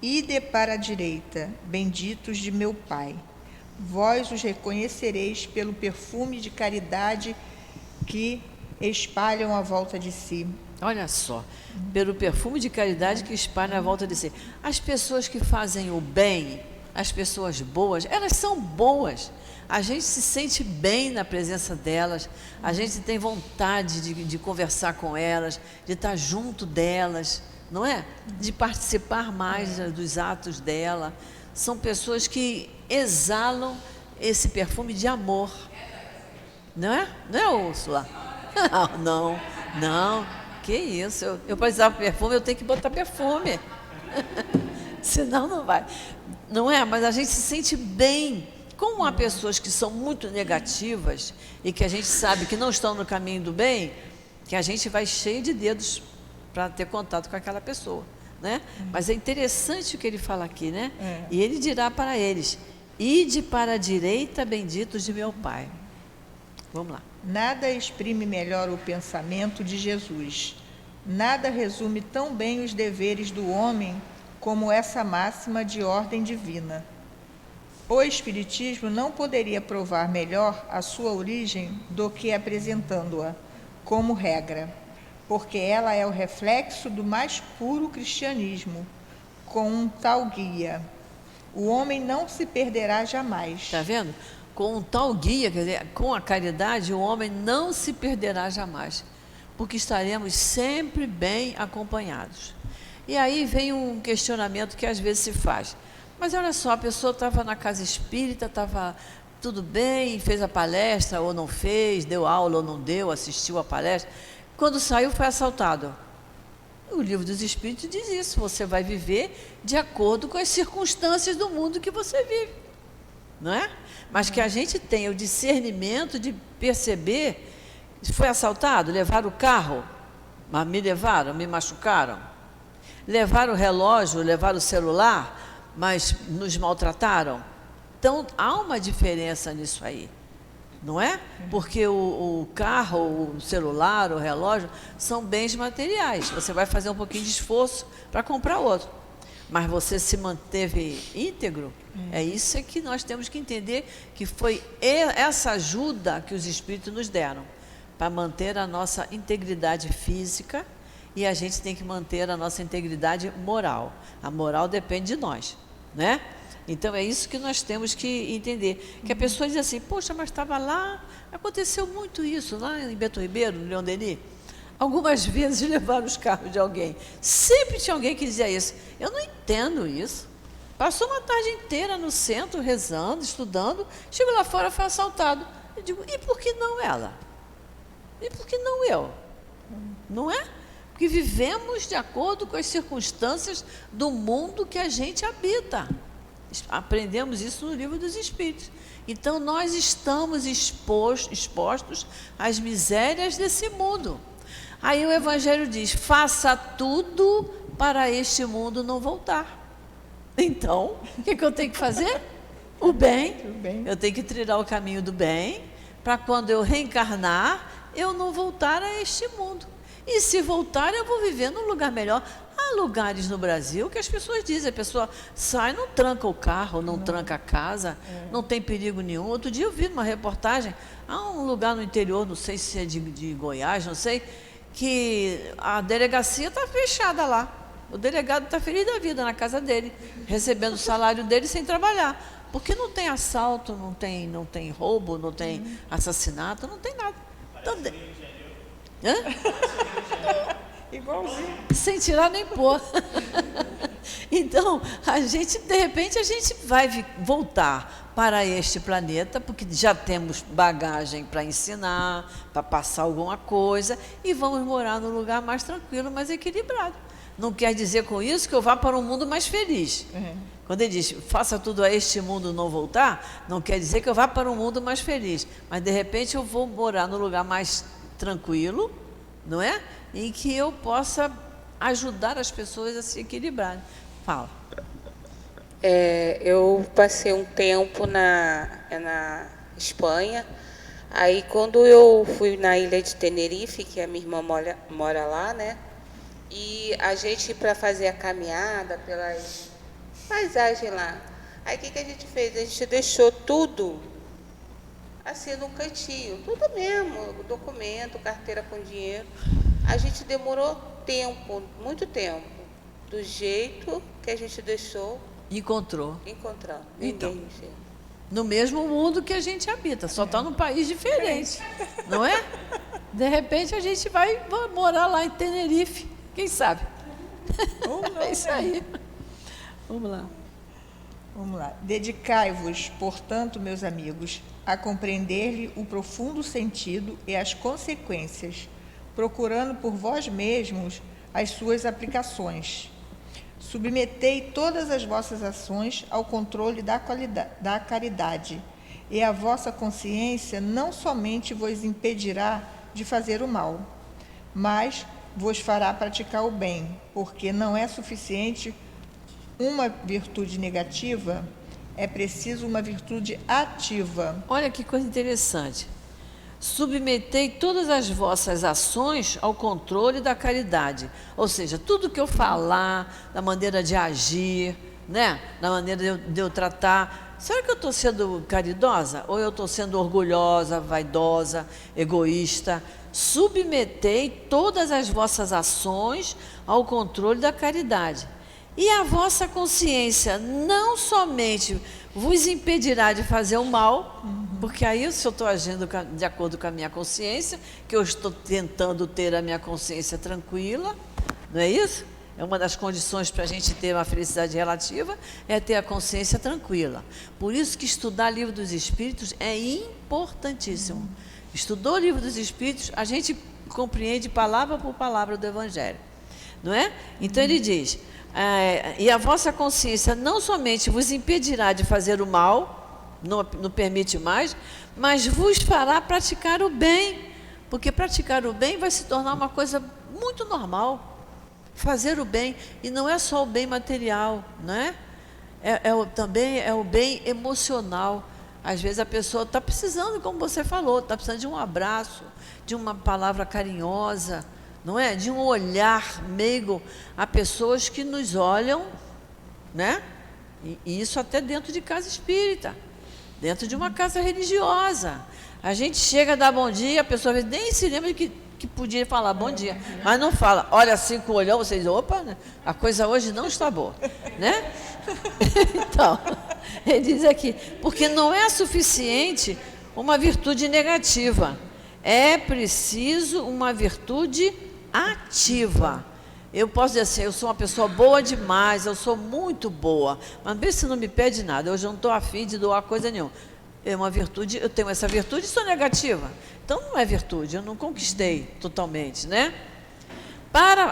Speaker 4: ide para a direita, benditos de meu Pai. Vós os reconhecereis pelo perfume de caridade que espalham à volta de si.
Speaker 3: Olha só, pelo perfume de caridade que espalham à volta de si. As pessoas que fazem o bem, as pessoas boas, elas são boas. A gente se sente bem na presença delas, a gente tem vontade de conversar com elas, de estar junto delas, não é? De participar mais dos atos dela. São pessoas que exalam esse perfume de amor. Não é? Não é, Úrsula? Não. Que isso? Eu para usar perfume, eu tenho que botar perfume. Senão não vai. Não é? Mas a gente se sente bem. Como há pessoas que são muito negativas e que a gente sabe que não estão no caminho do bem, que a gente vai cheio de dedos para ter contato com aquela pessoa, né? Mas é interessante o que ele fala aqui, né? E ele dirá para eles: ide para a direita, benditos de meu Pai. Vamos lá.
Speaker 4: Nada exprime melhor o pensamento de Jesus. Nada resume tão bem os deveres do homem como essa máxima de ordem divina. O Espiritismo não poderia provar melhor a sua origem do que apresentando-a como regra, porque ela é o reflexo do mais puro cristianismo. Com um tal guia, o homem não se perderá jamais.
Speaker 3: Está vendo? com um tal guia, quer dizer, com a caridade, o homem não se perderá jamais, porque estaremos sempre bem acompanhados. E aí vem um questionamento que às vezes se faz. Mas olha só, a pessoa estava na casa espírita, estava tudo bem, fez a palestra ou não fez, deu aula ou não deu, assistiu a palestra. Quando saiu, foi assaltado. O Livro dos Espíritos diz isso, você vai viver de acordo com as circunstâncias do mundo que você vive, não é? Mas que a gente tenha o discernimento de perceber, foi assaltado, levaram o carro, mas me levaram, me machucaram. Levaram o relógio, levaram o celular, mas nos maltrataram. Então, há uma diferença nisso aí, não é? Porque o carro, o celular, o relógio, são bens materiais. Você vai fazer um pouquinho de esforço para comprar outro. Mas você se manteve íntegro, é isso que nós temos que entender, que foi essa ajuda que os Espíritos nos deram, para manter a nossa integridade física, e a gente tem que manter a nossa integridade moral. A moral depende de nós, né? Então, é isso que nós temos que entender. Que a pessoa diz assim, poxa, mas estava lá, aconteceu muito isso, lá em Beto Ribeiro, no Leão Denis. Algumas vezes levaram os carros de alguém. Sempre tinha alguém que dizia isso. Eu não entendo isso. Passou uma tarde inteira no centro, rezando, estudando, chegou lá fora, foi assaltado. Eu digo, e por que não ela? E por que não eu? Não é? Porque vivemos de acordo com as circunstâncias do mundo que a gente habita. Aprendemos isso no Livro dos Espíritos. Então, nós estamos expostos às misérias desse mundo. Aí o Evangelho diz, faça tudo para este mundo não voltar. Então, o que eu tenho que fazer? O bem. Eu tenho que trilhar o caminho do bem, para quando eu reencarnar, eu não voltar a este mundo. E se voltar, eu vou viver num lugar melhor. Há lugares no Brasil que as pessoas dizem, a pessoa sai, não tranca o carro, não tranca a casa, não tem perigo nenhum. Outro dia eu vi numa reportagem, há um lugar no interior, não sei se é de Goiás, não sei, que a delegacia está fechada lá. O delegado está feliz da vida na casa dele, recebendo o salário dele sem trabalhar. Porque não tem assalto, não tem roubo, não tem assassinato, não tem nada. Então,
Speaker 4: Igualzinho.
Speaker 3: sem tirar nem pôr. Então, de repente, a gente vai voltar para este planeta, porque já temos bagagem para ensinar, para passar alguma coisa, e vamos morar num lugar mais tranquilo, mais equilibrado. Não quer dizer com isso que eu vá para um mundo mais feliz. Quando ele diz, faça tudo a este mundo não voltar, não quer dizer que eu vá para um mundo mais feliz. Mas, de repente, eu vou morar num lugar mais tranquilo, não é? Em que eu possa ajudar as pessoas a se equilibrarem. Fala.
Speaker 7: Eu passei um tempo na Espanha. Aí, quando eu fui na ilha de Tenerife, que a minha irmã mora lá, né? E a gente, para fazer a caminhada pelas paisagens lá, aí o que a gente fez? A gente deixou tudo assim num cantinho, tudo mesmo, documento, carteira com dinheiro. A gente demorou tempo, muito tempo, do jeito que a gente deixou.
Speaker 3: Encontrando.
Speaker 7: Então,
Speaker 3: No mesmo mundo que a gente habita, só está num país diferente, não é? De repente a gente vai morar lá em Tenerife, quem sabe? É isso aí. Vamos lá.
Speaker 4: Vamos lá. Dedicai-vos, portanto, meus amigos, a compreender-lhe o profundo sentido e as consequências, procurando por vós mesmos as suas aplicações. Submetei todas as vossas ações ao controle da caridade, e a vossa consciência não somente vos impedirá de fazer o mal, mas vos fará praticar o bem, porque não é suficiente uma virtude negativa, é preciso uma virtude ativa.
Speaker 3: Olha que coisa interessante. Submetei todas as vossas ações ao controle da caridade. Ou seja, tudo que eu falar, da maneira de agir, né? Da maneira de eu tratar. Será que eu estou sendo caridosa? Ou eu estou sendo orgulhosa, vaidosa, egoísta? Submetei todas as vossas ações ao controle da caridade. E a vossa consciência não somente vos impedirá de fazer o mal, porque aí se eu estou agindo de acordo com a minha consciência, que eu estou tentando ter a minha consciência tranquila, não é isso? É uma das condições para a gente ter uma felicidade relativa, é ter a consciência tranquila. Por isso que estudar o Livro dos Espíritos é importantíssimo. Estudou o Livro dos Espíritos, a gente compreende palavra por palavra do Evangelho, não é? Então ele diz, e a vossa consciência não somente vos impedirá de fazer o mal, não permite mais, mas vos fará praticar o bem, porque praticar o bem vai se tornar uma coisa muito normal. Fazer o bem, e não é só o bem material, não é? Também é o bem emocional. Às vezes a pessoa está precisando, como você falou, está precisando de um abraço, de uma palavra carinhosa, não é? De um olhar meigo. Há pessoas que nos olham, né? E isso até dentro de casa espírita, dentro de uma casa religiosa. A gente chega a dar bom dia, a pessoa às vezes nem se lembra que podia falar bom dia, mas não fala. Olha assim com o olhão, você diz, opa, né? A coisa hoje não está boa, né? Então, ele diz aqui, porque não é suficiente uma virtude negativa, é preciso uma virtude ativa. Eu posso dizer assim, eu sou uma pessoa boa demais, eu sou muito boa, mas mesmo se não me pede nada, hoje eu não estou afim de doar coisa nenhuma. É uma virtude, eu tenho essa virtude e sou negativa. Então não é virtude, eu não conquistei totalmente, né?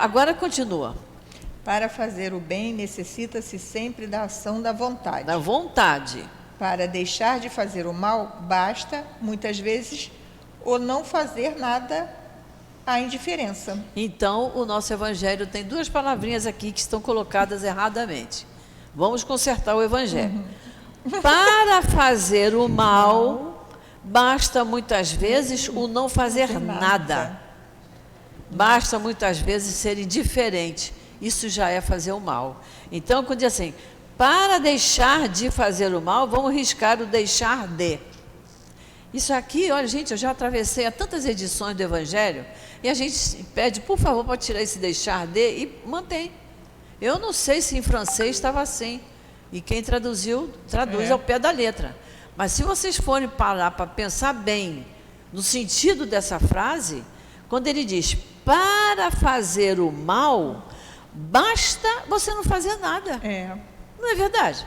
Speaker 3: Agora continua.
Speaker 4: Para fazer o bem, necessita-se sempre da ação da vontade.
Speaker 3: Da vontade.
Speaker 4: Para deixar de fazer o mal, basta, muitas vezes, o não fazer nada, a indiferença.
Speaker 3: Então, o nosso Evangelho tem duas palavrinhas aqui que estão colocadas erradamente. Vamos consertar o Evangelho. Para fazer o mal, basta muitas vezes o não fazer nada. Basta muitas vezes ser indiferente. Isso já é fazer o mal. Então, quando diz assim, para deixar de fazer o mal, vamos riscar o deixar de. Isso aqui, olha, gente, eu já atravessei a tantas edições do Evangelho e a gente pede, por favor, para tirar esse deixar de e mantém. Eu não sei se em francês estava assim. E quem traduziu, traduz ao pé da letra. Mas se vocês forem parar para pensar bem no sentido dessa frase, quando ele diz, para fazer o mal, basta você não fazer nada. Não é verdade?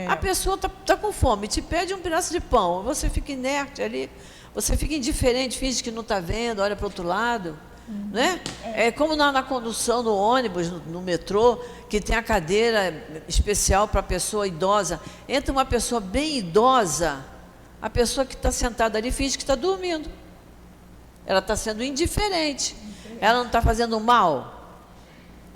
Speaker 3: A pessoa está com fome, te pede um pedaço de pão, você fica inerte ali, você fica indiferente, finge que não está vendo, olha para o outro lado. Né? É como na condução no ônibus, no metrô, que tem a cadeira especial para a pessoa idosa. Entra uma pessoa bem idosa, a pessoa que está sentada ali finge que está dormindo. Ela está sendo indiferente. Ela não está fazendo mal.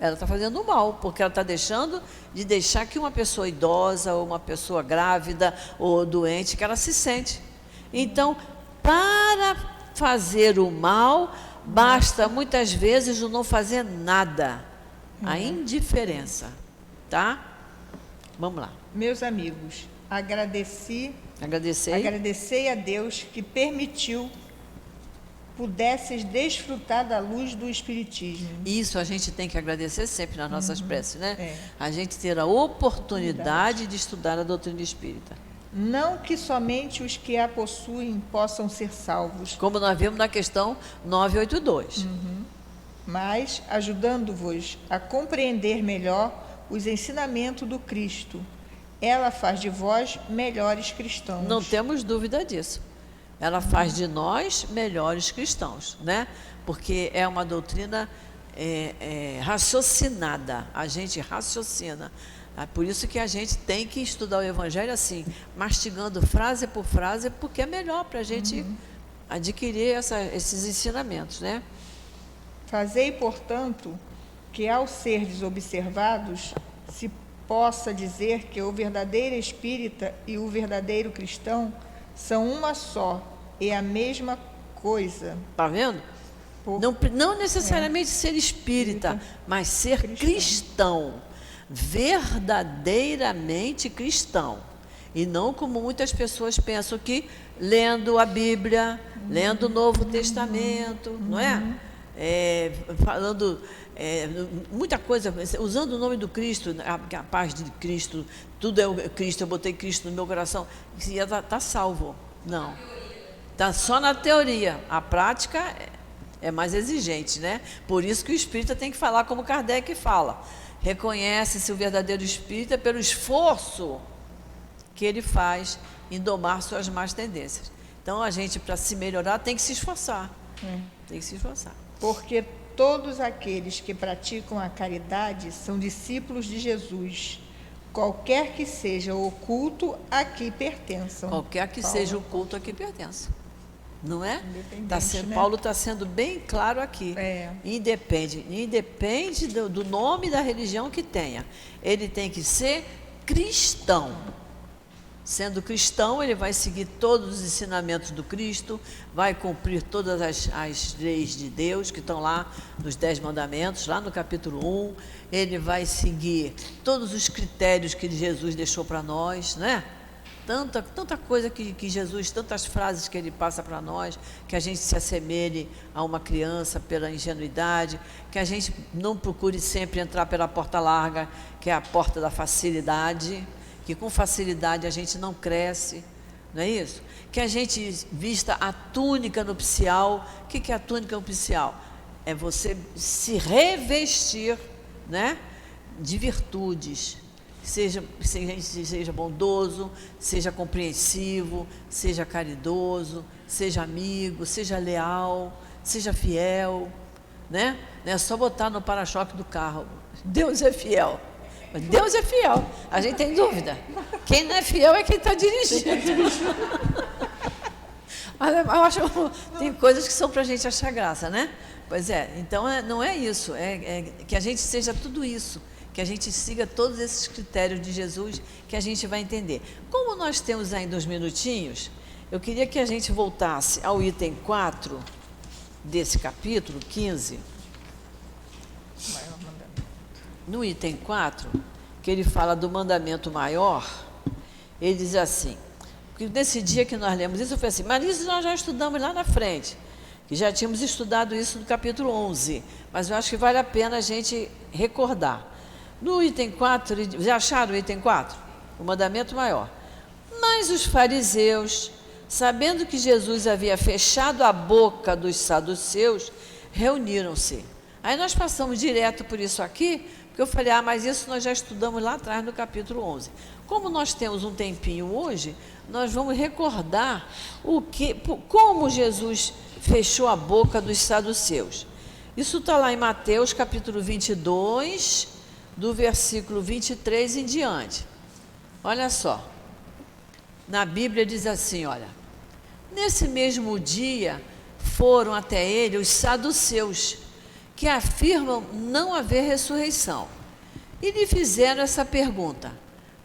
Speaker 3: Ela está fazendo mal, porque ela está deixar que uma pessoa idosa, ou uma pessoa grávida, ou doente, que ela se sente. Então, para fazer o mal, basta muitas vezes o não fazer nada, a indiferença, tá? Vamos lá.
Speaker 4: Meus amigos, agradecei a Deus que permitiu pudesses desfrutar da luz do Espiritismo.
Speaker 3: Isso a gente tem que agradecer sempre nas nossas preces, né? A gente ter a oportunidade de estudar a doutrina espírita.
Speaker 4: Não que somente os que a possuem possam ser salvos.
Speaker 3: Como nós vimos na questão 982.
Speaker 4: Mas ajudando-vos a compreender melhor os ensinamentos do Cristo. Ela faz de vós melhores cristãos.
Speaker 3: Não temos dúvida disso. Ela faz de nós melhores cristãos, né? Porque é uma doutrina raciocinada. A gente raciocina. Por isso que a gente tem que estudar o Evangelho assim, mastigando frase por frase, porque é melhor para a gente adquirir esses ensinamentos, né?
Speaker 4: Fazei, portanto, que ao serdes observados, se possa dizer que o verdadeiro espírita e o verdadeiro cristão são uma só e a mesma coisa.
Speaker 3: Está vendo? Não necessariamente ser espírita, mas ser cristão. Verdadeiramente cristão. E não como muitas pessoas pensam que lendo a Bíblia, lendo o Novo Testamento, não é? Falando muita coisa, usando o nome do Cristo, a paz de Cristo, tudo é o Cristo, eu botei Cristo no meu coração, está salvo. Não. Está só na teoria. A prática é mais exigente, né? Por isso que o espírita tem que falar como Kardec fala. Reconhece-se o verdadeiro espírita pelo esforço que ele faz em domar suas más tendências. Então, a gente, para se melhorar, tem que se esforçar. Tem que se esforçar.
Speaker 4: Porque todos aqueles que praticam a caridade são discípulos de Jesus, qualquer que seja o culto a que pertençam.
Speaker 3: Qualquer que seja o culto a que pertença. Não é?
Speaker 4: Né?
Speaker 3: Paulo está sendo bem claro aqui. Independe do nome da religião que tenha. Ele tem que ser cristão. Sendo cristão, ele vai seguir todos os ensinamentos do Cristo, vai cumprir todas as leis de Deus que estão lá nos 10 mandamentos, lá no capítulo 1. Ele vai seguir todos os critérios que Jesus deixou para nós, né? Tanta coisa que Jesus, tantas frases que ele passa para nós, que a gente se assemelhe a uma criança pela ingenuidade, que a gente não procure sempre entrar pela porta larga, que é a porta da facilidade, que com facilidade a gente não cresce, não é isso? Que a gente vista a túnica nupcial. O que é a túnica nupcial? É você se revestir, né, de virtudes. Seja bondoso, seja compreensivo, seja caridoso, seja amigo, seja leal, seja fiel, né? Não é só botar no para-choque do carro. Deus é fiel. Deus é fiel. A gente tem dúvida. Quem não é fiel é quem está dirigindo. Eu acho que tem coisas que são para a gente achar graça, né? Pois é. Então, não é isso. É que a gente seja tudo isso. Que a gente siga todos esses critérios de Jesus, que a gente vai entender. Como nós temos ainda uns minutinhos, eu queria que a gente voltasse ao item 4 desse capítulo 15. No item 4, que ele fala do mandamento maior, ele diz assim, porque nesse dia que nós lemos isso, eu falei assim, mas isso nós já estudamos lá na frente, que já tínhamos estudado isso no capítulo 11, mas eu acho que vale a pena a gente recordar. No item 4, já acharam o item 4? O mandamento maior. Mas os fariseus, sabendo que Jesus havia fechado a boca dos saduceus, reuniram-se. Aí nós passamos direto por isso aqui, porque eu falei, mas isso nós já estudamos lá atrás no capítulo 11. Como nós temos um tempinho hoje, nós vamos recordar como Jesus fechou a boca dos saduceus. Isso está lá em Mateus capítulo 22, do versículo 23 em diante. Olha só, na Bíblia diz assim, olha, nesse mesmo dia foram até ele os saduceus, que afirmam não haver ressurreição, e lhe fizeram essa pergunta,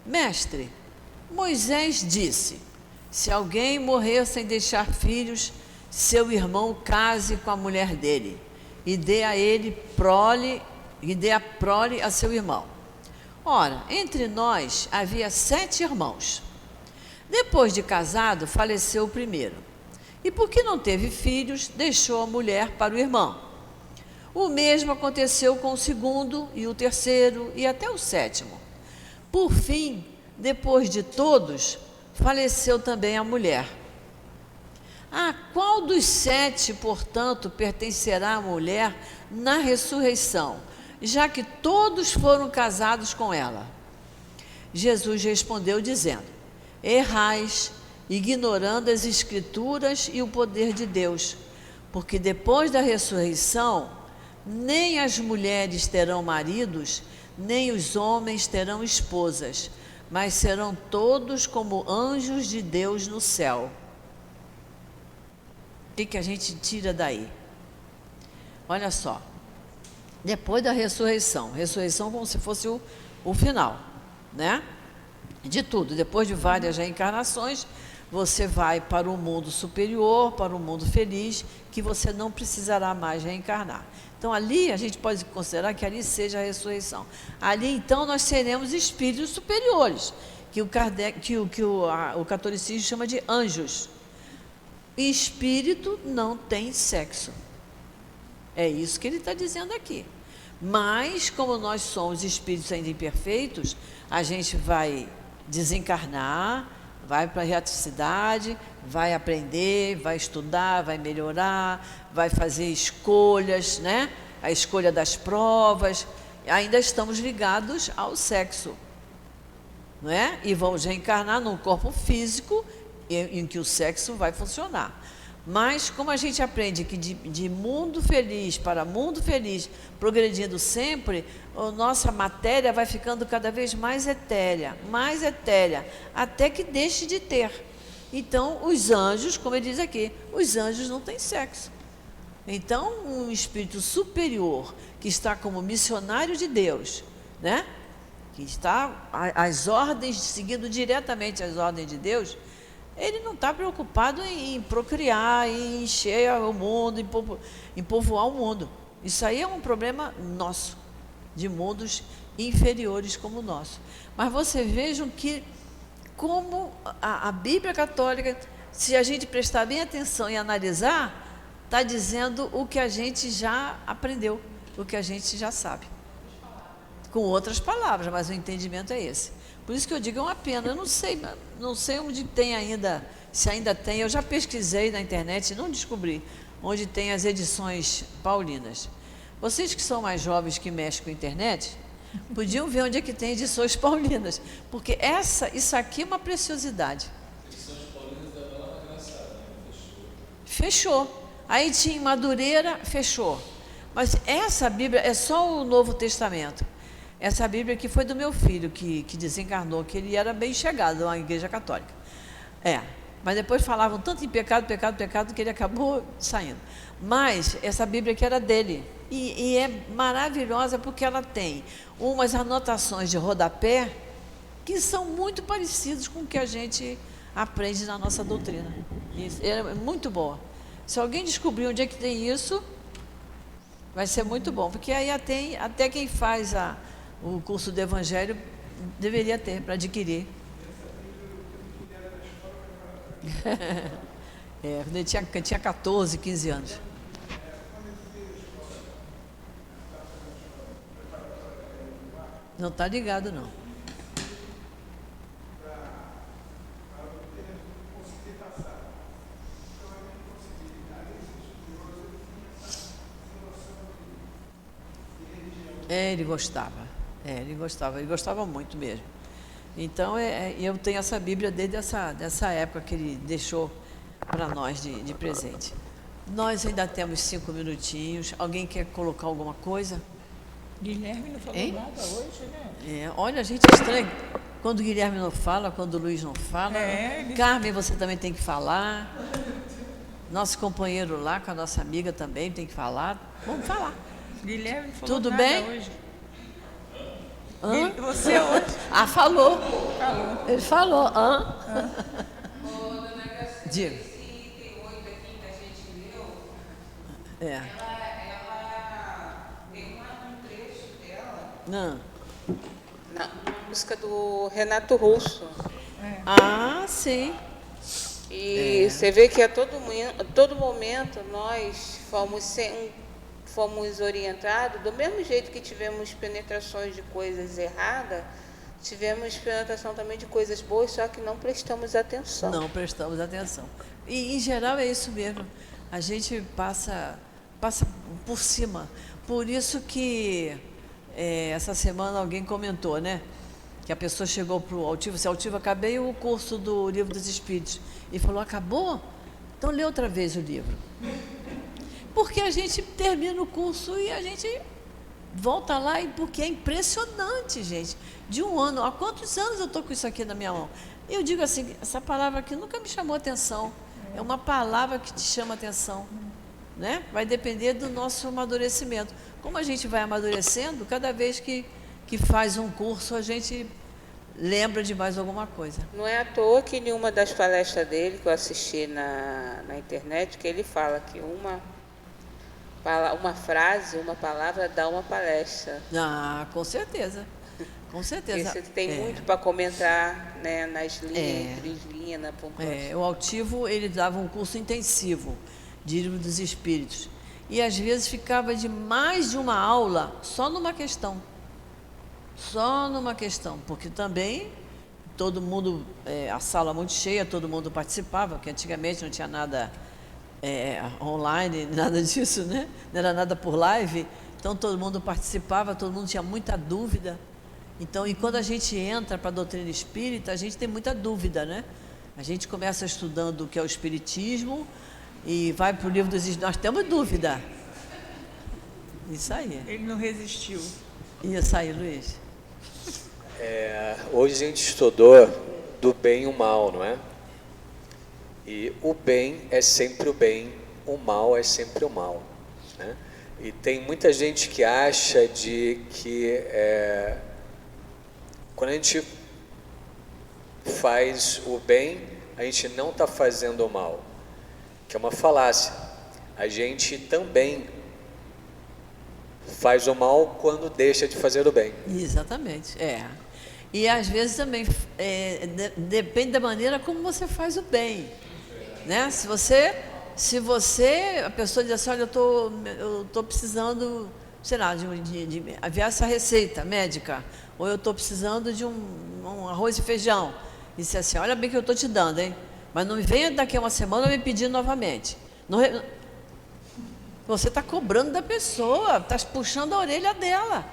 Speaker 3: mestre, Moisés disse, se alguém morrer sem deixar filhos, seu irmão case com a mulher dele, e dê a prole a seu irmão. Ora, entre nós havia 7 irmãos. Depois de casado, faleceu o primeiro. E porque não teve filhos, deixou a mulher para o irmão. O mesmo aconteceu com o segundo e o terceiro e até o 7º. Por fim, depois de todos, faleceu também a mulher. A qual dos 7, portanto, pertencerá a mulher na ressurreição, já que todos foram casados com ela? Jesus respondeu dizendo, errais, ignorando as Escrituras e o poder de Deus, porque depois da ressurreição, nem as mulheres terão maridos, nem os homens terão esposas, mas serão todos como anjos de Deus no céu. O que a gente tira daí? Olha só, depois da ressurreição como se fosse o final, né? De tudo, depois de várias reencarnações, você vai para o mundo superior, para o mundo feliz, que você não precisará mais reencarnar. Então, ali, a gente pode considerar que ali seja a ressurreição. Ali, então, nós seremos espíritos superiores, que o catolicismo chama de anjos. E espírito não tem sexo. É isso que ele está dizendo aqui. Mas, como nós somos espíritos ainda imperfeitos, a gente vai desencarnar, vai para a erraticidade, vai aprender, vai estudar, vai melhorar, vai fazer escolhas, né? A escolha das provas. Ainda estamos ligados ao sexo, não é? E vamos reencarnar num corpo físico em que o sexo vai funcionar. Mas como a gente aprende que de mundo feliz para mundo feliz, progredindo sempre, a nossa matéria vai ficando cada vez mais etérea, até que deixe de ter. Então, os anjos, como ele diz aqui, os anjos não têm sexo. Então, um espírito superior, que está como missionário de Deus, né? Que está às ordens, seguindo diretamente as ordens de Deus, ele não está preocupado em procriar, em encher o mundo, em povoar o mundo. Isso aí é um problema nosso, de mundos inferiores como o nosso. Mas vocês vejam que, como a Bíblia Católica, se a gente prestar bem atenção e analisar, está dizendo o que a gente já aprendeu, o que a gente já sabe. Com outras palavras, mas o entendimento é esse. Por isso que eu digo, é uma pena. Eu não sei onde tem ainda, se ainda tem. Eu já pesquisei na internet e não descobri onde tem as edições paulinas. Vocês que são mais jovens, que mexem com a internet, podiam ver onde é que tem edições paulinas, porque isso aqui é uma preciosidade. Edições paulinas da Nova Graça, fechou. Aí tinha em Madureira, fechou. Mas essa Bíblia é só o Novo Testamento. Essa Bíblia aqui foi do meu filho, que desencarnou, que ele era bem chegado à Igreja Católica. Mas depois falavam tanto em pecado, que ele acabou saindo. Mas essa Bíblia aqui era dele. E é maravilhosa porque ela tem umas anotações de rodapé que são muito parecidas com o que a gente aprende na nossa doutrina. Isso é muito boa. Se alguém descobrir onde é que tem isso, vai ser muito bom. Porque aí até quem faz o curso do Evangelho deveria ter para adquirir. Quando ele tinha 14, 15 anos. Não está ligado, não. Ele gostava muito mesmo. Então, eu tenho essa Bíblia desde dessa época que ele deixou para nós de presente. Nós ainda temos 5 minutinhos. Alguém quer colocar alguma coisa?
Speaker 4: Guilherme não falou nada hoje, né?
Speaker 3: Olha, a gente é estranho. Quando o Guilherme não fala, quando o Luiz não fala. Carmen, você também tem que falar. Nosso companheiro lá, com a nossa amiga também tem que falar. Vamos falar.
Speaker 4: Guilherme não falou
Speaker 3: Tudo
Speaker 4: nada
Speaker 3: bem?
Speaker 4: hoje.
Speaker 3: Hã?
Speaker 4: Você hoje.
Speaker 3: Falou. Ele falou. Diga.
Speaker 7: Esse item 8 aqui que a gente leu,
Speaker 3: Ela
Speaker 7: tem um trecho dela.
Speaker 3: Não.
Speaker 7: Na música do Renato Russo.
Speaker 3: Sim.
Speaker 7: E você vê que a todo momento nós fomos orientados, do mesmo jeito que tivemos penetrações de coisas erradas, tivemos penetração também de coisas boas, só que não prestamos atenção.
Speaker 3: Não prestamos atenção. E, em geral, é isso mesmo. A gente passa por cima. Por isso que essa semana alguém comentou, né? Que a pessoa chegou para o Altivo, disse, Altivo, acabei o curso do Livro dos Espíritos. E falou, acabou? Então lê outra vez o livro. Porque a gente termina o curso e a gente volta lá, porque é impressionante, gente. De um ano, há quantos anos eu estou com isso aqui na minha mão? Eu digo assim, essa palavra aqui nunca me chamou atenção. É uma palavra que te chama atenção, né? Vai depender do nosso amadurecimento. Como a gente vai amadurecendo, cada vez que faz um curso, a gente lembra de mais alguma coisa.
Speaker 7: Não é à toa que em uma das palestras dele, que eu assisti na internet, que ele fala que uma frase, uma palavra dá uma palestra.
Speaker 3: Com certeza. Com certeza.
Speaker 7: Porque você tem muito para comentar, né, nas linhas, linhas, na pontuação.
Speaker 3: O Altivo, ele dava um curso intensivo de Livro dos Espíritos. e às vezes ficava de mais de uma aula só numa questão. Só numa questão, porque também todo mundo, a sala muito cheia, todo mundo participava, porque antigamente não tinha nada online, nada disso, né? Não era nada por live, então todo mundo participava, todo mundo tinha muita dúvida. Então, e quando a gente entra para a doutrina espírita, a gente tem muita dúvida, né? A gente começa estudando o que é o espiritismo e vai para o livro dos... Nós temos dúvida. Isso aí.
Speaker 4: Ele não resistiu.
Speaker 3: Isso aí, Luiz.
Speaker 8: Hoje a gente estudou do bem e o mal, não é? E o bem é sempre o bem, o mal é sempre o mal, né? E tem muita gente que acha de que quando a gente faz o bem, a gente não está fazendo o mal, que é uma falácia. A gente também faz o mal quando deixa de fazer o bem.
Speaker 3: Exatamente, E às vezes também depende da maneira como você faz o bem, né? Se você, a pessoa diz assim, olha, eu tô precisando, sei lá, de enviar essa receita médica, ou eu estou precisando de um arroz e feijão, e disse assim, olha bem que eu estou te dando, hein? Mas não venha daqui a uma semana me pedir novamente. Você está cobrando da pessoa, está puxando a orelha dela,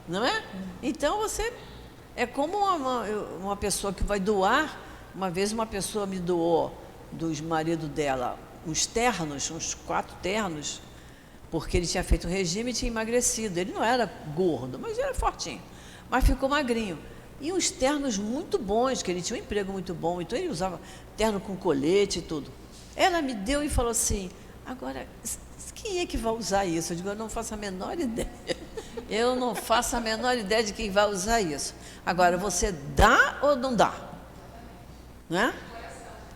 Speaker 3: não é? Então você é como uma pessoa que vai doar. Uma vez uma pessoa me doou dos maridos dela uns 4 ternos, porque ele tinha feito um regime e tinha emagrecido. Ele não era gordo, mas era fortinho, mas ficou magrinho. E uns ternos muito bons, que ele tinha um emprego muito bom, então ele usava terno com colete e tudo. Ela me deu e falou assim, agora, quem é que vai usar isso? Eu digo, eu não faço a menor ideia. Eu não faço a menor ideia de quem vai usar isso. Agora, você dá ou não dá? Não é?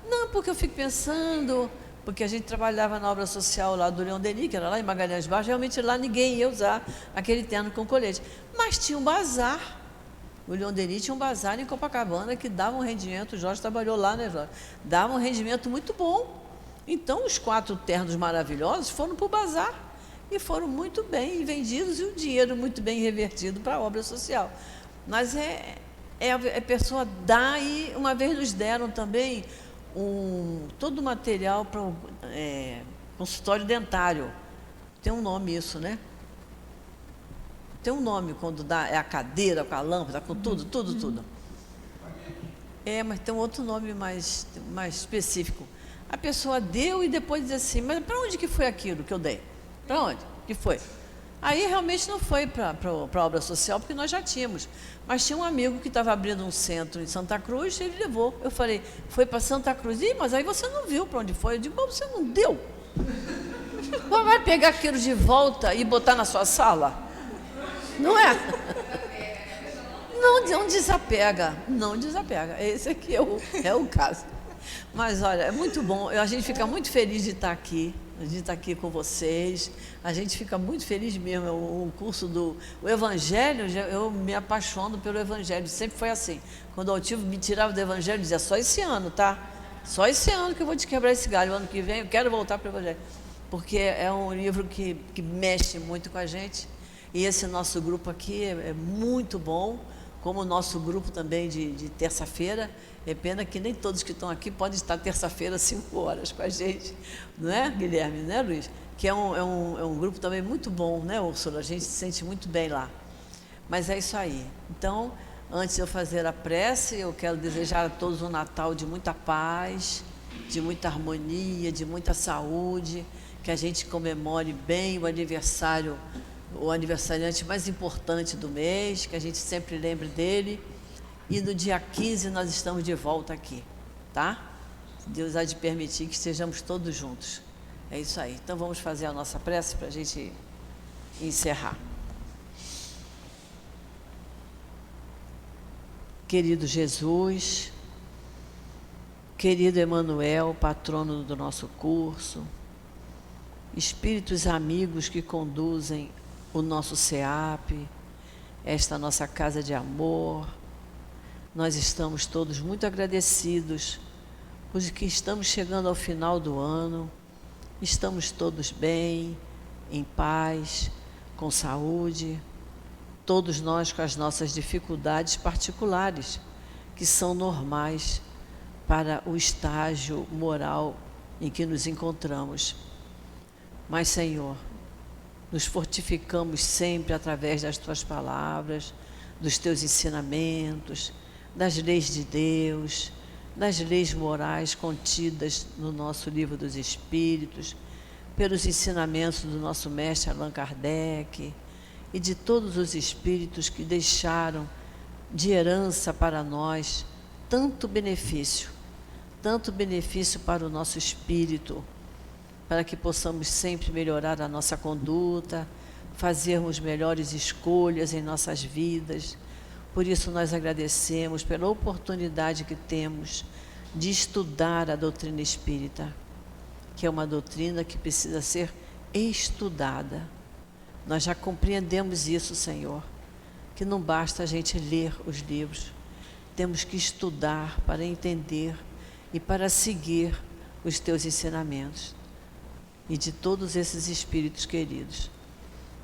Speaker 3: Não, porque eu fico pensando, porque a gente trabalhava na obra social lá do Leon Denis, que era lá em Magalhães Baixo, realmente lá ninguém ia usar aquele terno com colete. Mas tinha um bazar. O Leon Denis tinha um bazar em Copacabana que dava um rendimento, o Jorge trabalhou lá, né, Jorge? Dava um rendimento muito bom. Então, os 4 ternos maravilhosos foram para o bazar e foram muito bem vendidos e o dinheiro muito bem revertido para a obra social. Mas a pessoa dá, e uma vez nos deram também todo o material para o consultório dentário. Tem um nome isso, né? Tem um nome quando dá, é a cadeira, com a lâmpada, com tudo. Mas tem um outro nome mais específico. A pessoa deu e depois diz assim, mas para onde que foi aquilo que eu dei? Para onde que foi? Aí realmente não foi para a obra social, porque nós já tínhamos. Mas tinha um amigo que estava abrindo um centro em Santa Cruz, e ele levou. Eu falei, foi para Santa Cruz. Mas aí você não viu para onde foi. Eu digo, mas você não deu. Vai pegar aquilo de volta e botar na sua sala? Não é? Não desapega. Não desapega. Esse aqui é o caso. Mas, olha, é muito bom. A gente fica muito feliz de estar aqui. De estar aqui com vocês. A gente fica muito feliz mesmo. O curso o Evangelho, eu me apaixono pelo Evangelho. Sempre foi assim. Quando o Altivo me tirava do Evangelho, eu dizia, só esse ano, tá? Só esse ano que eu vou te quebrar esse galho. O ano que vem eu quero voltar para o Evangelho. Porque é um livro que mexe muito com a gente. E esse nosso grupo aqui é muito bom, como o nosso grupo também de terça-feira. É pena que nem todos que estão aqui podem estar terça-feira, 5 horas com a gente, não é, Guilherme, né, Luiz? Que é um grupo também muito bom, né, Úrsula? A gente se sente muito bem lá. Mas é isso aí. Então, antes de eu fazer a prece, eu quero desejar a todos um Natal de muita paz, de muita harmonia, de muita saúde, que a gente comemore bem o aniversariante mais importante do mês, que a gente sempre lembre dele. E no dia 15 nós estamos de volta aqui, tá? Deus há de permitir que estejamos todos juntos. É isso aí. Então vamos fazer a nossa prece para a gente encerrar. Querido Jesus, querido Emanuel, patrono do nosso curso, espíritos amigos que conduzem o nosso SEAP, esta nossa casa de amor, nós estamos todos muito agradecidos, porque estamos chegando ao final do ano, estamos todos bem, em paz, com saúde, todos nós com as nossas dificuldades particulares, que são normais para o estágio moral em que nos encontramos. Mas, Senhor, nos fortificamos sempre através das Tuas palavras, dos Teus ensinamentos, das leis de Deus, das leis morais contidas no nosso Livro dos Espíritos, pelos ensinamentos do nosso mestre Allan Kardec e de todos os espíritos que deixaram de herança para nós tanto benefício para o nosso espírito, para que possamos sempre melhorar a nossa conduta, fazermos melhores escolhas em nossas vidas. Por isso nós agradecemos pela oportunidade que temos de estudar a doutrina espírita, que é uma doutrina que precisa ser estudada. Nós já compreendemos isso, Senhor, que não basta a gente ler os livros, temos que estudar para entender e para seguir os Teus ensinamentos e de todos esses espíritos queridos.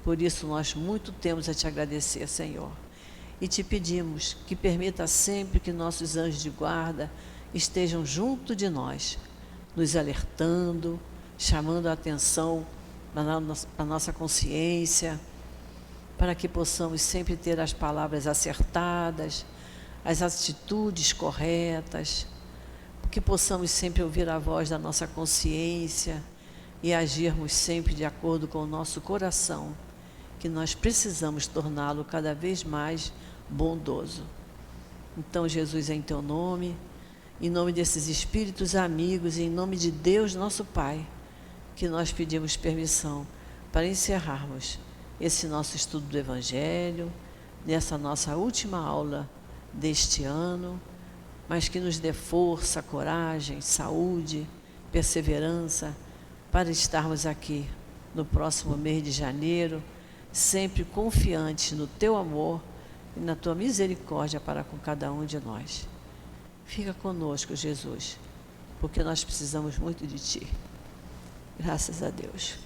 Speaker 3: Por isso nós muito temos a Te agradecer, Senhor, e Te pedimos que permita sempre que nossos anjos de guarda estejam junto de nós, nos alertando, chamando a atenção para a nossa consciência, para que possamos sempre ter as palavras acertadas, as atitudes corretas, que possamos sempre ouvir a voz da nossa consciência e agirmos sempre de acordo com o nosso coração, que nós precisamos torná-lo cada vez mais bondoso. Então, Jesus, em Teu nome, em nome desses espíritos amigos, em nome de Deus, nosso Pai, que nós pedimos permissão para encerrarmos esse nosso estudo do Evangelho, nessa nossa última aula deste ano, mas que nos dê força, coragem, saúde, perseverança, para estarmos aqui no próximo mês de janeiro, sempre confiantes no Teu amor e na Tua misericórdia para com cada um de nós. Fica conosco, Jesus, porque nós precisamos muito de Ti. Graças a Deus.